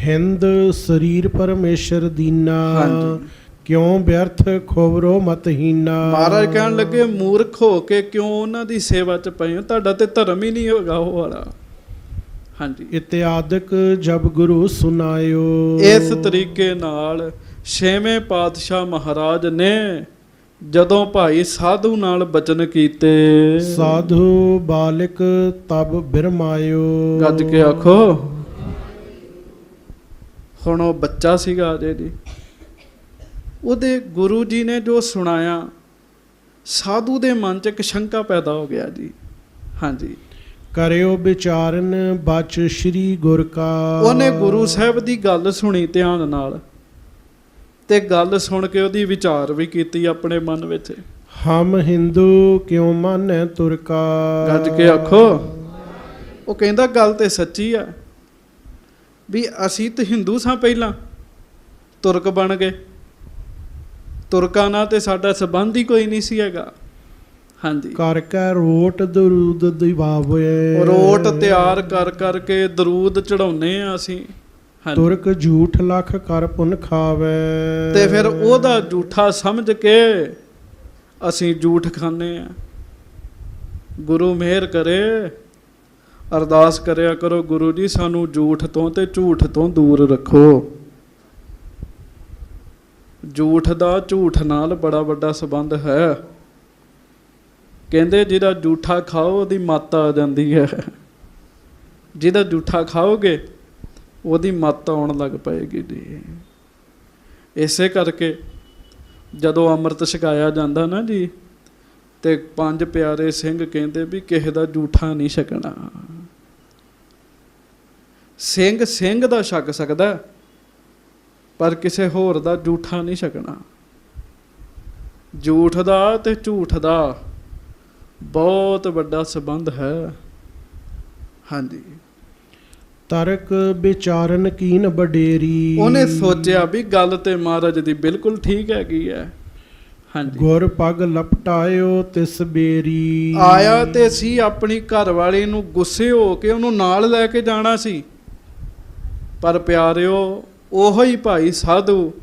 ਹਿੰਦ ਸਰੀਰ ਪਰਮੇਸ਼ਰ ਦੀਨਾ। ਹਾਂਜੀ, ਕਿਉਂ ਵਿਅਰਥ ਖੋਵਰੋ ਮਤਹੀਨਾ। ਮਹਾਰਾਜ ਕਹਿਣ ਲੱਗੇ ਮੂਰਖ ਹੋ ਕੇ ਕਿਉਂ ਉਹਨਾਂ ਦੀ ਸੇਵਾ 'ਚ ਪਏ ਹੋ? ਤੁਹਾਡਾ ਤੇ ਧਰਮ ਹੀ ਨਹੀਂ ਹੋਗਾ ਉਹ ਵਾਲਾ। ਹਾਂਜੀ, ਇਤਿਆਦਿਕ ਜਬ ਗੁਰੂ ਸੁਨਾਇਓ। ਇਸ ਤਰੀਕੇ ਨਾਲ ਛੇਵੇਂ ਪਾਤਸ਼ਾਹ ਮਹਾਰਾਜ ਨੇ ਜਦੋਂ ਭਾਈ ਸਾਧੂ ਨਾਲ ਬਚਨ ਕੀਤੇ, ਸਾਧੂ ਬਾਲਿਕ ਤਬ ਬਿਰਮਾਇਓ। ਗੱਜ ਕੇ ਆਖੋ। ਹੁਣ ਉਹ ਬੱਚਾ ਸੀਗਾ ਅਜੇ ਜੀ। ਉਹਦੇ ਗੁਰੂ ਜੀ ਨੇ ਜੋ ਸੁਣਾਇਆ, ਸਾਧੂ ਦੇ ਮਨ 'ਚ ਇੱਕ ਸ਼ੰਕਾ ਪੈਦਾ ਹੋ ਗਿਆ ਜੀ। ਹਾਂਜੀ, ਕਰਿਓ ਵਿਚਾਰਨ ਬਚ ਸ਼੍ਰੀ ਗੁਰ ਕਾ। ਉਹਨੇ ਗੁਰੂ ਸਾਹਿਬ ਦੀ ਗੱਲ ਸੁਣੀ ਧਿਆਨ ਨਾਲ, ਤੇ ਗੱਲ ਸੁਣ ਕੇ ਉਹਦੀ ਵਿਚਾਰ ਵੀ ਕੀਤੀ ਆਪਣੇ ਮਨ ਵਿੱਚ। ਹਮ ਹਿੰਦੂ ਕਿਉਂ ਮਾਨੈ ਤੁਰਕਾ। ਗੱਜ ਕੇ ਆਖੋ। ਉਹ ਕਹਿੰਦਾ ਗੱਲ ਤੇ ਸੱਚੀ ਆ ਵੀ ਅਸੀਂ ਤਾਂ ਹਿੰਦੂ ਸਾਂ, ਪਹਿਲਾਂ ਤੁਰਕ ਬਣ ਗਏ। ਤੁਰਕਾਂ ਨਾਲ ਤੇ ਸਾਡਾ ਸੰਬੰਧ ਹੀ ਕੋਈ ਨਹੀਂ ਸੀ ਹੈਗਾ। ਹਾਂਜੀ, ਕਰ ਕੇ ਰੋਟ ਦਰੂਦ ਦਿਵਾਵੇ। ਰੋਟ ਤਿਆਰ ਕਰ ਕਰਕੇ ਦਰੂਦ ਚੜਾਉਨੇ ਆ ਅਸੀਂ। ਹਾਂਜੀ, ਤੁਰਕ ਝੂਠ ਲੱਖ ਕਰ ਪੁਨ ਖਾਵੇ। ਤੇ ਫਿਰ ਉਹਦਾ ਝੂਠਾ ਸਮਝ ਕੇ ਅਸੀਂ ਝੂਠ ਖਾਂਦੇ ਆ। ਗੁਰੂ ਮਿਹਰ ਕਰੇ, ਅਰਦਾਸ ਕਰਿਆ ਕਰੋ, ਗੁਰੂ ਜੀ ਸਾਨੂੰ ਝੂਠ ਤੋਂ ਤੇ ਝੂਠ ਤੋਂ ਦੂਰ ਰੱਖੋ। ਝੂਠ ਦਾ ਝੂਠ ਨਾਲ ਬੜਾ ਵੱਡਾ ਸੰਬੰਧ ਹੈ। ਕਹਿੰਦੇ ਜਿਹਦਾ ਝੂਠਾ ਖਾਓ ਉਹਦੀ ਮੱਤ ਆ ਜਾਂਦੀ ਹੈ। ਜਿਹਦਾ ਝੂਠਾ ਖਾਓਗੇ ਉਹਦੀ ਮੱਤ ਆਉਣ ਲੱਗ ਪਏਗੀ ਜੀ। ਇਸੇ ਕਰਕੇ ਜਦੋਂ ਅੰਮ੍ਰਿਤ ਛਕਾਇਆ ਜਾਂਦਾ ਨਾ ਜੀ, ਤੇ ਪੰਜ ਪਿਆਰੇ ਸਿੰਘ ਕਹਿੰਦੇ ਵੀ ਕਿਸੇ ਦਾ ਝੂਠਾ ਨਹੀਂ ਛਕਣਾ। ਸਿੰਘ ਦਾ ਛਕ ਸਕਦਾ, ਪਰ ਕਿਸੇ ਹੋਰ ਦਾ ਝੂਠਾ ਨਹੀਂ ਛਕਣਾ। ਝੂਠ ਦਾ ਤੇ ਝੂਠ ਦਾ ਬਹੁਤ ਵੱਡਾ ਸੰਬੰਧ ਹੈ। ਹਾਂਜੀ, ਤਰਕ ਵਿਚਾਰਨ ਕੀਨ ਬਡੇਰੀ। ਉਹਨੇ ਸੋਚਿਆ ਵੀ ਗੱਲ ਤੇ ਮਹਾਰਾਜ ਦੀ ਬਿਲਕੁਲ ਠੀਕ ਹੈਗੀ ਹੈ। ਹਾਂਜੀ। ਗੁਰ ਪਗ ਲਪਟਾਇਓ ਤਿਸ ਬੇਰੀ। ਆਇਆ ਤੇ ਸੀ ਆਪਣੀ ਘਰ ਵਾਲੀ ਨੂੰ ਗੁੱਸੇ ਹੋ ਕੇ ਉਹਨੂੰ ਨਾਲ ਲੈ ਕੇ ਜਾਣਾ ਸੀ, ਪਰ ਪਿਆਰਿਓ ਉਹੋ ਹੀ ਭਾਈ ਸਾਧੂ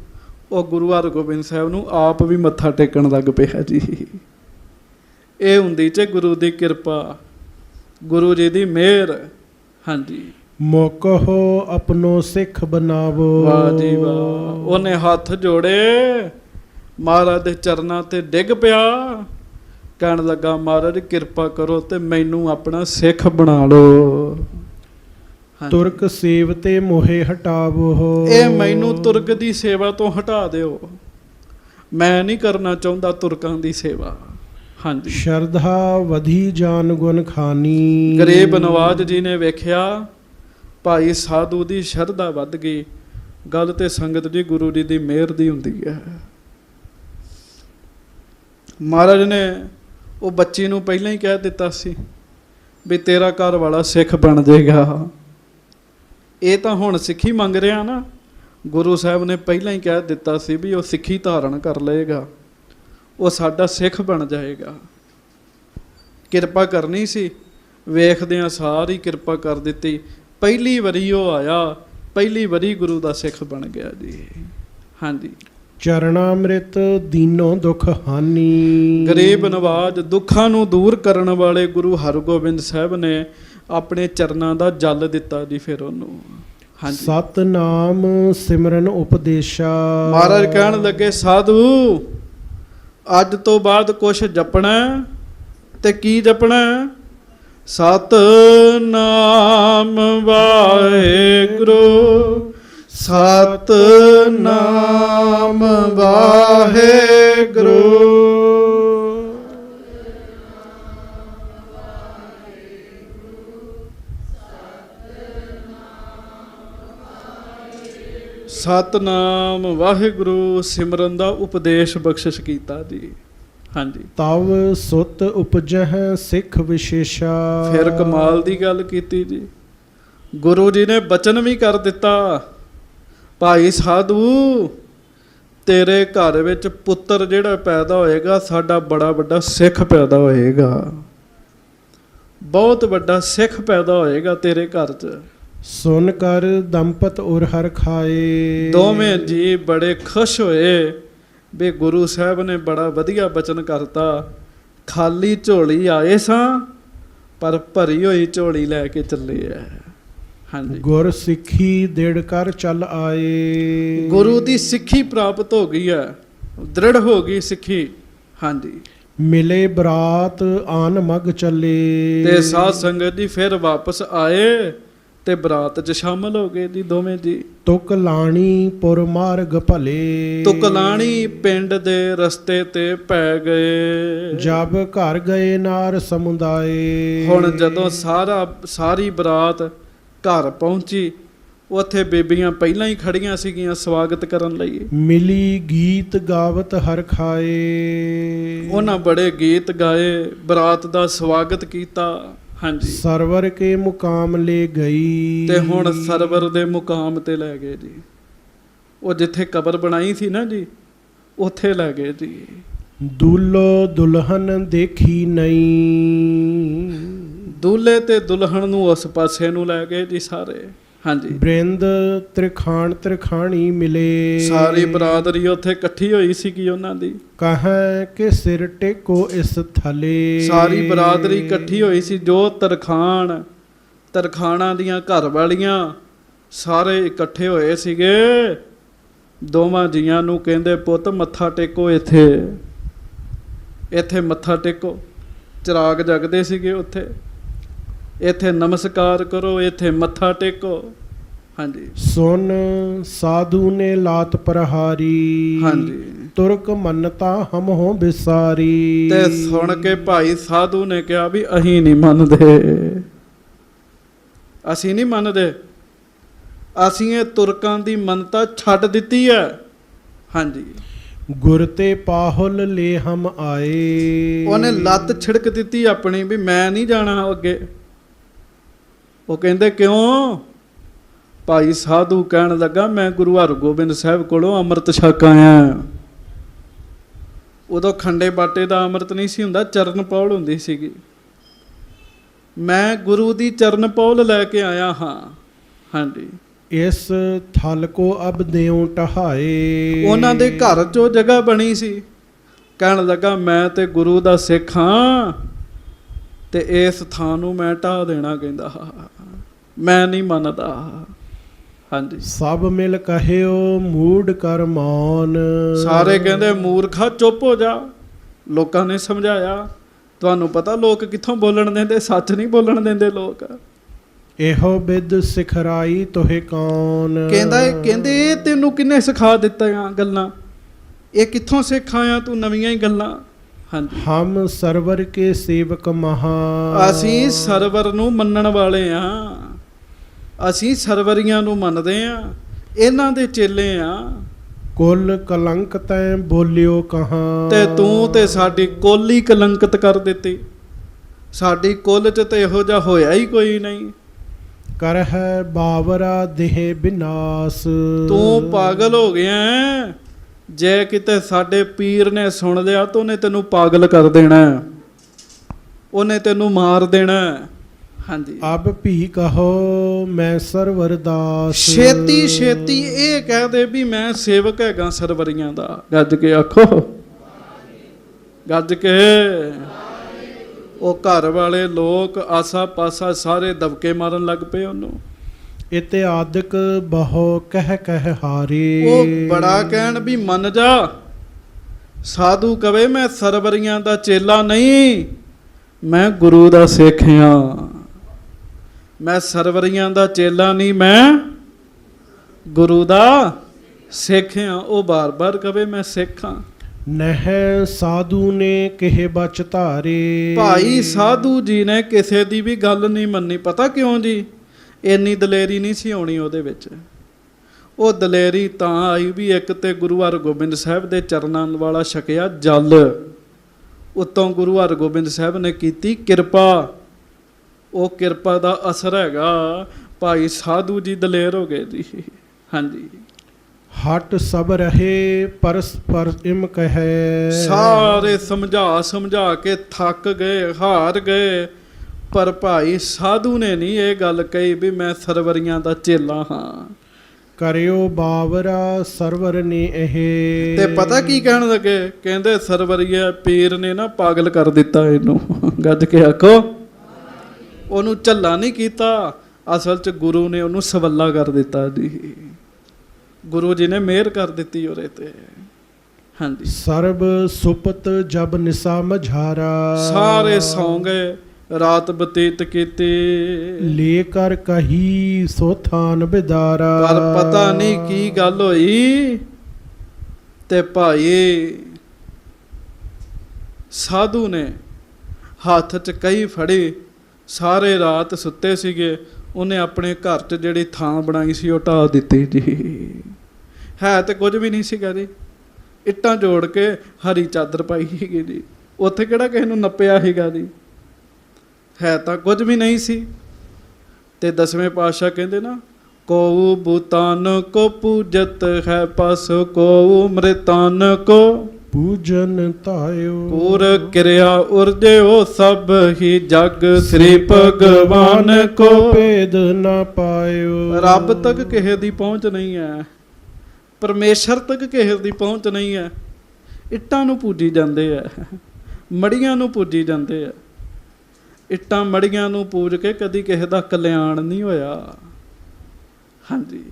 ਉਹ ਗੁਰੂ ਹਰਗੋਬਿੰਦ ਸਾਹਿਬ ਨੂੰ ਆਪ ਵੀ ਮੱਥਾ ਟੇਕਣ ਲੱਗ ਪਿਆ ਜੀ। ਇਹ ਹੁੰਦੀ ਚ ਗੁਰੂ ਦੀ ਕਿਰਪਾ, ਗੁਰੂ ਜੀ ਦੀ ਮਿਹਰ। ਹਾਂਜੀ। ਮੋਕਹੋ ਆਪਣੋ ਸਿੱਖ ਬਣਾਵੋ। ਵਾਹ ਜੀ ਵਾਹ। ਉਹਨੇ ਹੱਥ ਜੋੜੇ, ਮਹਾਰਾਜ ਦੇ ਚਰਨਾਂ ਤੇ ਡਿੱਗ ਪਿਆ, ਕਹਿਣ ਲੱਗਾ ਮਹਾਰਾਜ ਕਿਰਪਾ ਕਰੋ ਤੇ ਮੈਨੂੰ ਆਪਣਾ ਸਿੱਖ ਬਣਾ ਲਓ। ਤੁਰਕ ਸੇਵ ਤੇ ਮੋਹੇ ਹਟਾਵੋ। ਇਹ ਮੈਨੂੰ ਤੁਰਕ ਦੀ ਸੇਵਾ ਤੋਂ ਹਟਾ ਦਿਓ, ਮੈਂ ਨਹੀਂ ਕਰਨਾ ਚਾਹੁੰਦਾ ਤੁਰਕਾਂ ਦੀ ਸੇਵਾ। ਹਾਂਜੀ। ਸ਼ਰਧਾ ਵਧੀ ਜਾਨ ਗੁਣ ਖਾਨੀ। ਗਰੀਬ ਨਵਾਜ਼ ਜੀ ਨੇ ਵੇਖਿਆ ਭਾਈ ਸਾਧੂ ਦੀ ਸ਼ਰਧਾ ਵੱਧ ਗਈ। ਗੱਲ ਤੇ ਸੰਗਤ ਜੀ ਗੁਰੂ ਜੀ ਦੀ ਮਿਹਰ ਦੀ ਹੁੰਦੀ ਹੈ। ਮਹਾਰਾਜ ਨੇ ਉਹ ਬੱਚੀ ਨੂੰ ਪਹਿਲਾਂ ਹੀ ਕਹਿ ਦਿੱਤਾ ਸੀ ਵੀ ਤੇਰਾ ਘਰ ਵਾਲਾ ਸਿੱਖ ਬਣ ਜਾਏਗਾ। ਇਹ ਤਾਂ ਹੁਣ ਸਿੱਖੀ ਮੰਗ ਰਿਹਾ ਨਾ, ਗੁਰੂ ਸਾਹਿਬ ਨੇ ਪਹਿਲਾਂ ਹੀ ਕਹਿ ਦਿੱਤਾ ਸੀ ਵੀ ਉਹ ਸਿੱਖੀ ਧਾਰਨ ਕਰ ਲਏਗਾ, ਉਹ ਸਾਡਾ ਸਿੱਖ ਬਣ ਜਾਏਗਾ। ਕਿਰਪਾ ਕਰਨੀ ਸੀ, ਵੇਖਦਿਆਂ ਸਾਰੀ ਕਿਰਪਾ ਕਰ ਦਿੱਤੀ। ਪਹਿਲੀ ਵਾਰੀ ਉਹ ਆਇਆ, ਪਹਿਲੀ ਵਾਰੀ ਗੁਰੂ ਦਾ ਸਿੱਖ ਬਣ ਗਿਆ ਜੀ। ਹਾਂਜੀ। ਚਰਨਾਮ੍ਰਿਤ ਦੀਨੋ ਦੁਖ ਹਾਨੀ। ਗਰੀਬ ਨਵਾਜ਼ ਦੁੱਖਾਂ ਨੂੰ ਦੂਰ ਕਰਨ ਵਾਲੇ ਗੁਰੂ ਹਰਗੋਬਿੰਦ ਸਾਹਿਬ ਨੇ ਆਪਣੇ ਚਰਨਾਂ ਦਾ ਜਲ ਦਿੱਤਾ ਜੀ ਫਿਰ ਉਹਨੂੰ। ਹਾਂਜੀ। ਸਤਨਾਮ ਸਿਮਰਨ ਉਪਦੇਸ਼ਾ। ਮਹਾਰਾਜ ਕਹਿਣ ਲੱਗੇ ਸਾਧੂ ਅੱਜ ਤੋਂ ਬਾਅਦ ਕੁਛ ਜਪਣਾ ਤੇ ਕੀ ਜਪਣਾ? ਸਤਨਾਮ ਵਾਹਿਗੁਰੂ, ਸਤਨਾਮ ਵਾਹਿਗੁਰੂ। ਸਤਨਾਮ ਵਾਹਿਗੁਰੂ ਸਿਮਰਨ ਦਾ ਉਪਦੇਸ਼ ਬਖਸ਼ਿਸ਼ ਕੀਤਾ ਜੀ। ਹਾਂਜੀ। ਤਵ ਸੁਤ ਉਪਜਹਿ ਸਿੱਖ ਵਿਸ਼ੇਸ਼ਾ। ਫਿਰ ਕਮਾਲ ਦੀ ਗੱਲ ਕੀਤੀ ਜੀ, ਗੁਰੂ ਜੀ ਨੇ ਬਚਨ ਵੀ ਕਰ ਦਿੱਤਾ, ਭਾਈ ਸਾਧੂ ਤੇਰੇ ਘਰ ਵਿੱਚ ਪੁੱਤਰ ਜਿਹੜਾ ਪੈਦਾ ਹੋਏਗਾ ਸਾਡਾ ਬੜਾ ਵੱਡਾ ਸਿੱਖ ਪੈਦਾ ਹੋਏਗਾ, ਬਹੁਤ ਵੱਡਾ ਸਿੱਖ ਪੈਦਾ ਹੋਏਗਾ ਤੇਰੇ ਘਰ 'ਚ। ਸੁਨ ਕਰ ਦੰਪਤ ਉਰ ਹਰ ਖਾਏ। ਦੋਵੇਂ ਜੀ ਬੜੇ ਖੁਸ਼ ਹੋਏ ਵੀ ਗੁਰੂ ਸਾਹਿਬ ਨੇ ਬੜਾ ਵਧੀਆ ਬਚਨ ਕਰਤਾ। ਖਾਲੀ ਝੋਲੀ ਆਏ ਸਾਂ ਪਰ ਭਰੀ ਹੋਈ ਝੋਲੀ ਲੈ ਕੇ ਚੱਲੇ ਆ। ਹਾਂਜੀ। ਗੁਰ ਸਿੱਖੀ ਦਿੜ ਕਰ ਚੱਲ ਆਏ। ਗੁਰੂ ਦੀ ਸਿੱਖੀ ਪ੍ਰਾਪਤ ਹੋ ਗਈ ਹੈ, ਦ੍ਰਿੜ ਹੋ ਗਈ ਸਿੱਖੀ। ਹਾਂਜੀ। ਮਿਲੇ ਬਰਾਤ ਆਨ ਮਗ ਚੱਲੇ। ਤੇ ਸਾਧ ਸੰਗਤ ਜੀ ਫਿਰ ਵਾਪਸ ਆਏ ਤੇ ਬਰਾਤ 'ਚ ਸ਼ਾਮਲ ਹੋ ਗਏ ਜੀ ਦੋਵੇਂ ਜੀ। ਤੁਕ ਲਾਣੀ ਪੁਰ ਮਾਰਗ ਭਲੇ। ਤੁਕ ਲਾਣੀ ਪਿੰਡ ਦੇ ਰਸਤੇ ਤੇ ਪੈ ਗਏ। ਜਬ ਘਰ ਗਏ ਨਾਰ ਸਮੁਦਾਏ। ਹੁਣ ਜਦੋਂ ਸਾਰੀ ਬਰਾਤ ਘਰ ਪਹੁੰਚੀ, ਉੱਥੇ ਬੀਬੀਆਂ ਪਹਿਲਾਂ ਹੀ ਖੜੀਆਂ ਸੀਗੀਆਂ ਸਵਾਗਤ ਕਰਨ ਲਈ। ਮਿਲੀ ਗੀਤ ਗਾਵਤ ਹਰ ਖਾਏ। ਉਹਨਾਂ ਬੜੇ ਗੀਤ ਗਾਏ, ਬਰਾਤ ਦਾ ਸਵਾਗਤ ਕੀਤਾ। ਹਾਂਜੀ। ਸਰਵਰ ਕੇ ਮੁਕਾਮ ਲੈ ਗਈ। ਤੇ ਹੁਣ ਸਰਵਰ ਦੇ ਮੁਕਾਮ ਤੇ ਲੈ ਗਏ ਜੀ, ਉਹ ਜਿੱਥੇ ਕਬਰ ਬਣਾਈ ਸੀ ਨਾ ਜੀ ਉੱਥੇ ਲੈ ਗਏ ਜੀ। ਦੁਲੋ ਦੁਲਹਨ ਦੇਖੀ ਨਹੀਂ। ਦੂਲੇ ਤੇ ਦੁਲਹਨ ਨੂੰ ਉਸ ਪਾਸੇ ਨੂੰ ਲੈ ਗਏ ਜੀ ਸਾਰੇ। ਹਾਂਜੀ। ਬ੍ਰਿੰਦ ਤ੍ਰਿਖਾਣ ਤ੍ਰਿਖਾਣੀ ਮਿਲੇ। ਸਾਰੀ ਬਰਾਦਰੀ ਉੱਥੇ ਇਕੱਠੀ ਹੋਈ ਸੀਗੀ ਉਹਨਾਂ ਦੀ। ਕਹੈ ਕਿ ਸਿਰ ਟੇਕੋ ਇਸ ਥਲੇ। ਸਾਰੀ ਬਰਾਦਰੀ ਇਕੱਠੀ ਹੋਈ ਸੀ, ਜੋ ਤਰਖਾਣਾਂ ਦੀਆਂ ਘਰ ਵਾਲੀਆਂ ਸਾਰੇ ਇਕੱਠੇ ਹੋਏ ਸੀਗੇ। ਦੋਵਾਂ ਜੀਆਂ ਨੂੰ ਕਹਿੰਦੇ ਪੁੱਤ ਮੱਥਾ ਟੇਕੋ, ਇੱਥੇ ਮੱਥਾ ਟੇਕੋ। ਚਿਰਾਗ ਜਗਦੇ ਸੀਗੇ ਉੱਥੇ, ਇੱਥੇ ਨਮਸਕਾਰ ਕਰੋ, ਇੱਥੇ ਮੱਥਾ ਟੇਕੋ। ਹਾਂਜੀ। ਸੁਨ ਸਾਧੂ ਨੇ ਲਾਤ ਪ੍ਰਹਾਰੀ। ਹਾਂਜੀ। ਤੁਰਕ ਮੰਨਤਾ ਹਮ ਹੋ ਬਿਸਾਰੀ। ਤੇ ਸੁਣ ਕੇ ਭਾਈ ਸਾਧੂ ਨੇ ਕਿਹਾ ਵੀ ਅਸੀਂ ਨਹੀਂ ਮੰਨਦੇ, ਅਸੀਂ ਨਹੀਂ ਮੰਨਦੇ, ਅਸੀਂ ਇਹ ਤੁਰਕਾਂ ਦੀ ਮੰਨਤਾ ਛੱਡ ਦਿੱਤੀ ਹੈ। ਹਾਂਜੀ। ਗੁਰ ਤੇ ਪਾਹੁਲ ਲੈ ਹਮ ਆਏ। ਉਹਨੇ ਲੱਤ ਛਿੜਕ ਦਿੱਤੀ ਆਪਣੀ ਵੀ ਮੈਂ ਨਹੀਂ ਜਾਣਾ ਅੱਗੇ। ਉਹ ਕਹਿੰਦੇ ਕਿਉਂ? ਭਾਈ ਸਾਧੂ ਕਹਿਣ ਲੱਗਾ ਮੈਂ ਗੁਰੂ ਹਰਗੋਬਿੰਦ ਸਾਹਿਬ ਕੋਲੋਂ ਅੰਮ੍ਰਿਤ ਛਕ ਆਇਆ। ਉਦੋਂ ਖੰਡੇ ਬਾਟੇ ਦਾ ਅੰਮ੍ਰਿਤ ਨਹੀਂ ਸੀ ਹੁੰਦਾ, ਚਰਨ ਪੌਲ ਹੁੰਦੀ ਸੀਗੀ। ਮੈਂ ਗੁਰੂ ਦੀ ਚਰਨ ਪੌਲ ਲੈ ਕੇ ਆਇਆ ਹਾਂ। ਹਾਂਜੀ, ਇਸ ਥਲ ਕੋ ਅਬ ਦੇਉ ਟਹਾਏ। ਉਹਨਾਂ ਦੇ ਘਰ 'ਚੋਂ ਜਗ੍ਹਾ ਬਣੀ ਸੀ। ਕਹਿਣ ਲੱਗਾ ਮੈਂ ਤੇ ਗੁਰੂ ਦਾ ਸਿੱਖ ਹਾਂ ਤੇ ਇਸ ਥਾਂ ਨੂੰ ਮੈਂ ਢਾਹ ਦੇਣਾ। ਕਹਿੰਦਾ ਮੈਂ ਨਹੀਂ ਮੰਨਦਾ। ਹਾਂਜੀ, ਸਭ ਮਿਲ ਕਹਿਓ ਮੂਡ ਕਰ ਮੌਨ। ਸਾਰੇ ਕਹਿੰਦੇ ਮੂਰਖਾ ਚੁੱਪ ਹੋ ਜਾ। ਲੋਕਾਂ ਨੇ ਸਮਝਾਇਆ। ਤੁਹਾਨੂੰ ਪਤਾ ਲੋਕ ਕਿੱਥੋਂ ਬੋਲਣ ਦਿੰਦੇ, ਸੱਚ ਨਹੀਂ ਬੋਲਣ ਦਿੰਦੇ ਲੋਕ। ਇਹੋ ਬਿਦ ਸਿਖਰਾਈ ਤੋਹੇ ਕੌਣ। ਕਹਿੰਦੇ ਇਹ ਤੈਨੂੰ ਕਿੰਨੇ ਸਿਖਾ ਦਿੱਤੀਆਂ ਗੱਲਾਂ, ਇਹ ਕਿੱਥੋਂ ਸਿੱਖ ਆਇਆ ਤੂੰ ਨਵੀਆਂ ਹੀ ਗੱਲਾਂ। ਹਾਂਜੀ, ਹਮ ਸਰਵਰ ਕੇ ਸੇਵਕ ਮਹਾ। ਅਸੀਂ ਸਰਵਰ ਨੂੰ ਮੰਨਣ ਵਾਲੇ ਆ, ਅਸੀਂ ਸਰਵਰੀਆਂ ਨੂੰ ਮੰਨਦੇ ਆ, ਇਹਨਾਂ ਦੇ ਚੇਲੇ ਆ। ਕੁਲ ਕਲੰਕ ਤੈਂ ਬੋਲਿਓ ਕਹਾਂ। ਤੇ ਤੂੰ ਤੇ ਸਾਡੀ ਕੁਲ ਹੀ ਕਲੰਕਿਤ ਕਰ ਦਿੱਤੀ। ਸਾਡੀ ਕੁਲ 'ਚ ਤੇ ਇਹੋ ਜਿਹਾ ਹੋਇਆ ਹੀ ਕੋਈ ਨਹੀਂ। ਕਰ ਹੈ ਬਾਵਰਾ ਦੇਹ ਬਿਨਾਸ। ਤੂੰ ਪਾਗਲ ਹੋ ਗਿਆ। ਜੇ ਕਿਤੇ ਸਾਡੇ ਪੀਰ ਨੇ ਸੁਣ ਲਿਆ ਤਾਂ ਉਹਨੇ ਤੈਨੂੰ ਪਾਗਲ ਕਰ ਦੇਣਾ, ਉਹਨੇ ਤੈਨੂੰ ਮਾਰ ਦੇਣਾ। ਹਾਂਜੀ, ਅਬ ਭੀ ਕਹੋ ਮੈਂ ਸਰਵਰ ਦਾਸ। ਛੇਤੀ ਛੇਤੀ ਇਹ ਕਹਿ ਦੇ ਵੀ ਮੈਂ ਸੇਵਕ ਹੈਗਾ ਸਰਵਰੀਆਂ ਦਾ। ਗੱਜ ਕੇ ਆਖੋ, ਗੱਜ ਕੇ। ਉਹ ਘਰ ਵਾਲੇ ਲੋਕ ਆਸਾ ਪਾਸਾ ਸਾਰੇ ਦਬਕੇ ਮਾਰਨ ਲੱਗ ਪਏ ਉਹਨੂੰ। ਇਤਿਆਦਿਕ ਬਹੁ ਕਹਿ ਕਹਿ ਹਾਰੇ। ਉਹ ਬੜਾ ਕਹਿਣ ਵੀ ਮੰਨ ਜਾ। ਸਾਧੂ ਕਵੇ ਮੈਂ ਸਰਵਰੀਆਂ ਦਾ ਚੇਲਾ ਨਹੀਂ, ਮੈਂ ਗੁਰੂ ਦਾ ਸਿੱਖ ਹਾਂ। ਮੈਂ ਸਰਵਰੀਆਂ ਦਾ ਚੇਲਾ ਨਹੀਂ, ਮੈਂ ਗੁਰੂ ਦਾ ਸਿੱਖ ਹਾਂ। ਉਹ ਬਾਰ-ਬਾਰ ਕਵੇ ਮੈਂ ਸਿੱਖ ਹਾਂ। ਨਹਿ ਸਾਧੂ ਨੇ ਕਿਹੇ ਬਚ ਧਾਰੇ। ਭਾਈ ਸਾਧੂ ਜੀ ਨੇ ਕਿਸੇ ਦੀ ਵੀ ਗੱਲ ਨਹੀਂ ਮੰਨੀ। ਪਤਾ ਕਿਉਂ ਜੀ? ਇੰਨੀ ਦਲੇਰੀ ਨਹੀਂ ਸੀ ਆਉਣੀ ਉਹਦੇ ਵਿੱਚ। ਉਹ ਦਲੇਰੀ ਤਾਂ ਆਈ ਵੀ ਇੱਕ ਤੇ ਗੁਰੂ ਹਰਗੋਬਿੰਦ ਸਾਹਿਬ ਦੇ ਚਰਨਾਂ ਵਾਲਾ ਛਕਿਆ ਜਲ, ਉੱਤੋਂ ਗੁਰੂ ਹਰਗੋਬਿੰਦ ਸਾਹਿਬ ਨੇ ਕੀਤੀ ਕਿਰਪਾ। ਉਹ ਕਿਰਪਾ ਦਾ ਅਸਰ ਹੈਗਾ। ਭਾਈ ਸਾਧੂ ਜੀ ਦਲੇਰ ਹੋ ਗਏ ਜੀ। ਹਾਂਜੀ, ਹਟ ਸਭ ਰਹੇ ਪਰਸਪਰ ਇਮ ਕਹੈ। ਸਾਰੇ ਸਮਝਾ ਸਮਝਾ ਕੇ ਥੱਕ ਗਏ, ਹਾਰ ਗਏ, ਪਰ ਭਾਈ ਸਾਧੂ ਨੇ ਨਹੀਂ ਇਹ ਗੱਲ ਕਹੀ ਵੀ ਮੈਂ ਸਰਵਰੀਆਂ ਦਾ ਚੇਲਾ ਹਾਂ। ਕਰਿਓ ਬਾਵਰਾ ਸਰਵਰ ਨੇ ਇਹ। ਤੇ ਪਤਾ ਕੀ ਕਹਿਣ ਲੱਗੇ? ਕਹਿੰਦੇ ਸਰਵਰੀਆ ਪੀਰ ਨੇ ਨਾ ਪਾਗਲ ਕਰ ਦਿੱਤਾ ਇਹਨੂੰ। ਗੱਜ ਕੇ ਆਖੋ, ਉਹਨੂੰ ਝੱਲਾ ਨਹੀਂ ਕੀਤਾ, ਅਸਲ 'ਚ ਗੁਰੂ ਨੇ ਉਹਨੂੰ ਸਵੱਲਾ ਕਰ ਦਿੱਤਾ ਜੀ। ਗੁਰੂ ਜੀ ਨੇ ਮਿਹਰ ਕਰ ਦਿੱਤੀ ਉਹਦੇ ਤੇ। ਹਾਂਜੀ, ਸਰਬ ਸੁਪਤ ਜਬ ਨਿਸਾ ਮਝਾਰਾ। ਸਾਰੇ ਸੌਂ ਗਏ, ਰਾਤ ਬਤੀਤ ਕੀਤੀ। ਲੈ ਕਰ ਕਹੀ ਸੋ ਥਾਨ ਬਿਦਾਰਾ। ਪਰ ਪਤਾ ਨਹੀਂ ਕੀ ਗੱਲ ਹੋਈ ਤੇ ਭਾਈ ਸਾਧੂ ਨੇ ਹੱਥ 'ਚ ਕਹੀ ਫੜੀ। ਸਾਰੇ ਰਾਤ ਸੁੱਤੇ ਸੀਗੇ। ਉਹਨੇ ਆਪਣੇ ਘਰ 'ਚ ਜਿਹੜੀ ਥਾਂ ਬਣਾਈ ਸੀ ਉਹ ਢਾਹ ਦਿੱਤੀ ਜੀ। ਹੈ ਤੇ ਕੁਝ ਵੀ ਨਹੀਂ ਸੀਗਾ ਜੀ। ਇੱਟਾਂ ਜੋੜ ਕੇ ਹਰੀ ਚਾਦਰ ਪਾਈ ਸੀਗੀ ਜੀ। ਉੱਥੇ ਕਿਹੜਾ ਕਿਸੇ ਨੂੰ ਨੱਪਿਆ ਸੀਗਾ ਜੀ। ਹੈ ਤਾਂ ਕੁਝ ਵੀ ਨਹੀਂ ਸੀ। ਤੇ ਦਸਵੇਂ ਪਾਤਸ਼ਾਹ ਕਹਿੰਦੇ ਨਾ, ਕੋ ਬੂਤਾਨ ਕੋ ਪੂਜਤ ਹੈ ਪਸ ਕੋ ਮ੍ਰਿਤਾਨ ਕੋ ਪੂਜਨ ਧਾਇਓ। ਪੂਰ ਕਿਰਿਆ ਉਰਜਿਓ ਸਭ ਹੀ ਜਗ ਸ੍ਰੀ ਭਗਵਾਨ ਕੋ ਭੇਦ ਨਾ ਪਾਇਓ। ਰੱਬ ਤੱਕ ਕਿਸੇ ਦੀ ਪਹੁੰਚ ਨਹੀਂ ਹੈ, ਪਰਮੇਸ਼ਰ ਤੱਕ ਕਿਸੇ ਦੀ ਪਹੁੰਚ ਨਹੀਂ ਹੈ। ਇੱਟਾਂ ਨੂੰ ਪੂਜੀ ਜਾਂਦੇ ਆ, ਮੜੀਆਂ ਨੂੰ ਪੂਜੀ ਜਾਂਦੇ ਆ। ਇੱਟਾਂ ਮੜੀਆਂ ਨੂੰ ਪੂਜ ਕੇ ਕਦੀ ਕਿਸੇ ਦਾ ਕਲਿਆਣ ਨਹੀਂ ਹੋਇਆ। ਹਾਂਜੀ,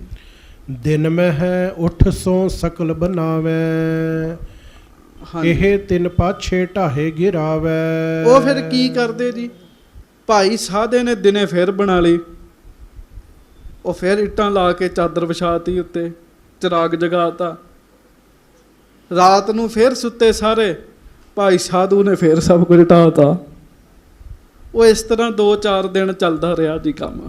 ਦਿਨ ਮੈਂ ਹੈ ਉਠ ਸੋ ਸਕਲ ਬਣਾਵੇ। ਇਹ ਤਿੰਨ ਪਾਛੇ ਢਾਹੇ ਗਿਰਾਵੇ। ਉਹ ਫਿਰ ਕੀ ਕਰਦੇ ਜੀ? ਭਾਈ ਸਾਧੇ ਨੇ ਦਿਨੇ ਫਿਰ ਬਣਾ ਲਈ। ਉਹ ਫਿਰ ਇੱਟਾਂ ਲਾ ਕੇ ਚਾਦਰ ਵਿਛਾਤੀ ਉੱਤੇ, ਚਿਰਾਗ ਜਗਾਤਾ। ਰਾਤ ਨੂੰ ਫਿਰ ਸੁੱਤੇ ਸਾਰੇ। ਭਾਈ ਸਾਧੂ ਨੇ ਫਿਰ ਸਭ ਕੁਝ ਢਾਹਤਾ। ਉਹ ਇਸ ਤਰ੍ਹਾਂ 2-4 ਦਿਨ ਚੱਲਦਾ ਰਿਹਾ ਜੀ ਕੰਮ।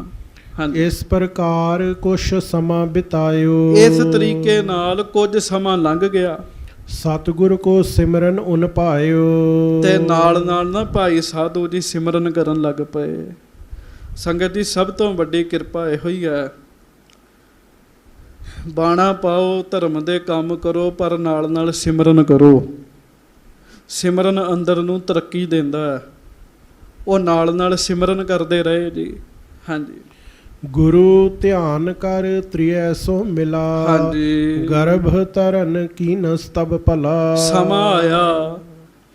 ਹਾਂਜੀ, ਇਸ ਪ੍ਰਕਾਰ ਕੁਛ ਸਮਾਂ ਬਿਤਾਇਓ। ਇਸ ਤਰੀਕੇ ਨਾਲ ਕੁਝ ਸਮਾਂ ਲੰਘ ਗਿਆ। ਸਤਿਗੁਰ ਕੋ ਸਿਮਰਨ ਉਨ ਪਾਇਓ। ਤੇ ਨਾਲ ਨਾਲ ਨਾ ਭਾਈ ਸਾਧੂ ਜੀ ਸਿਮਰਨ ਕਰਨ ਲੱਗ ਪਏ। ਸੰਗਤ ਜੀ, ਸਭ ਤੋਂ ਵੱਡੀ ਕਿਰਪਾ ਇਹੋ ਹੀ ਹੈ। ਬਾਣਾ ਪਾਓ, ਧਰਮ ਦੇ ਕੰਮ ਕਰੋ, ਪਰ ਨਾਲ ਨਾਲ ਸਿਮਰਨ ਕਰੋ। ਸਿਮਰਨ ਅੰਦਰ ਨੂੰ ਤਰੱਕੀ ਦਿੰਦਾ ਹੈ। ਉਹ ਨਾਲ ਨਾਲ ਸਿਮਰਨ ਕਰਦੇ ਰਹੇ ਜੀ। ਹਾਂਜੀ ਗੁਰੂ ਧਿਆਨ ਕਰ ਤ੍ਰਿਐ ਸੋ ਮਿਲਾ, ਹਾਂਜੀ ਗਰਭ ਧਰਨ ਕੀਨ ਸਤਬ ਭਲਾ। ਸਮਾਂ ਆਇਆ,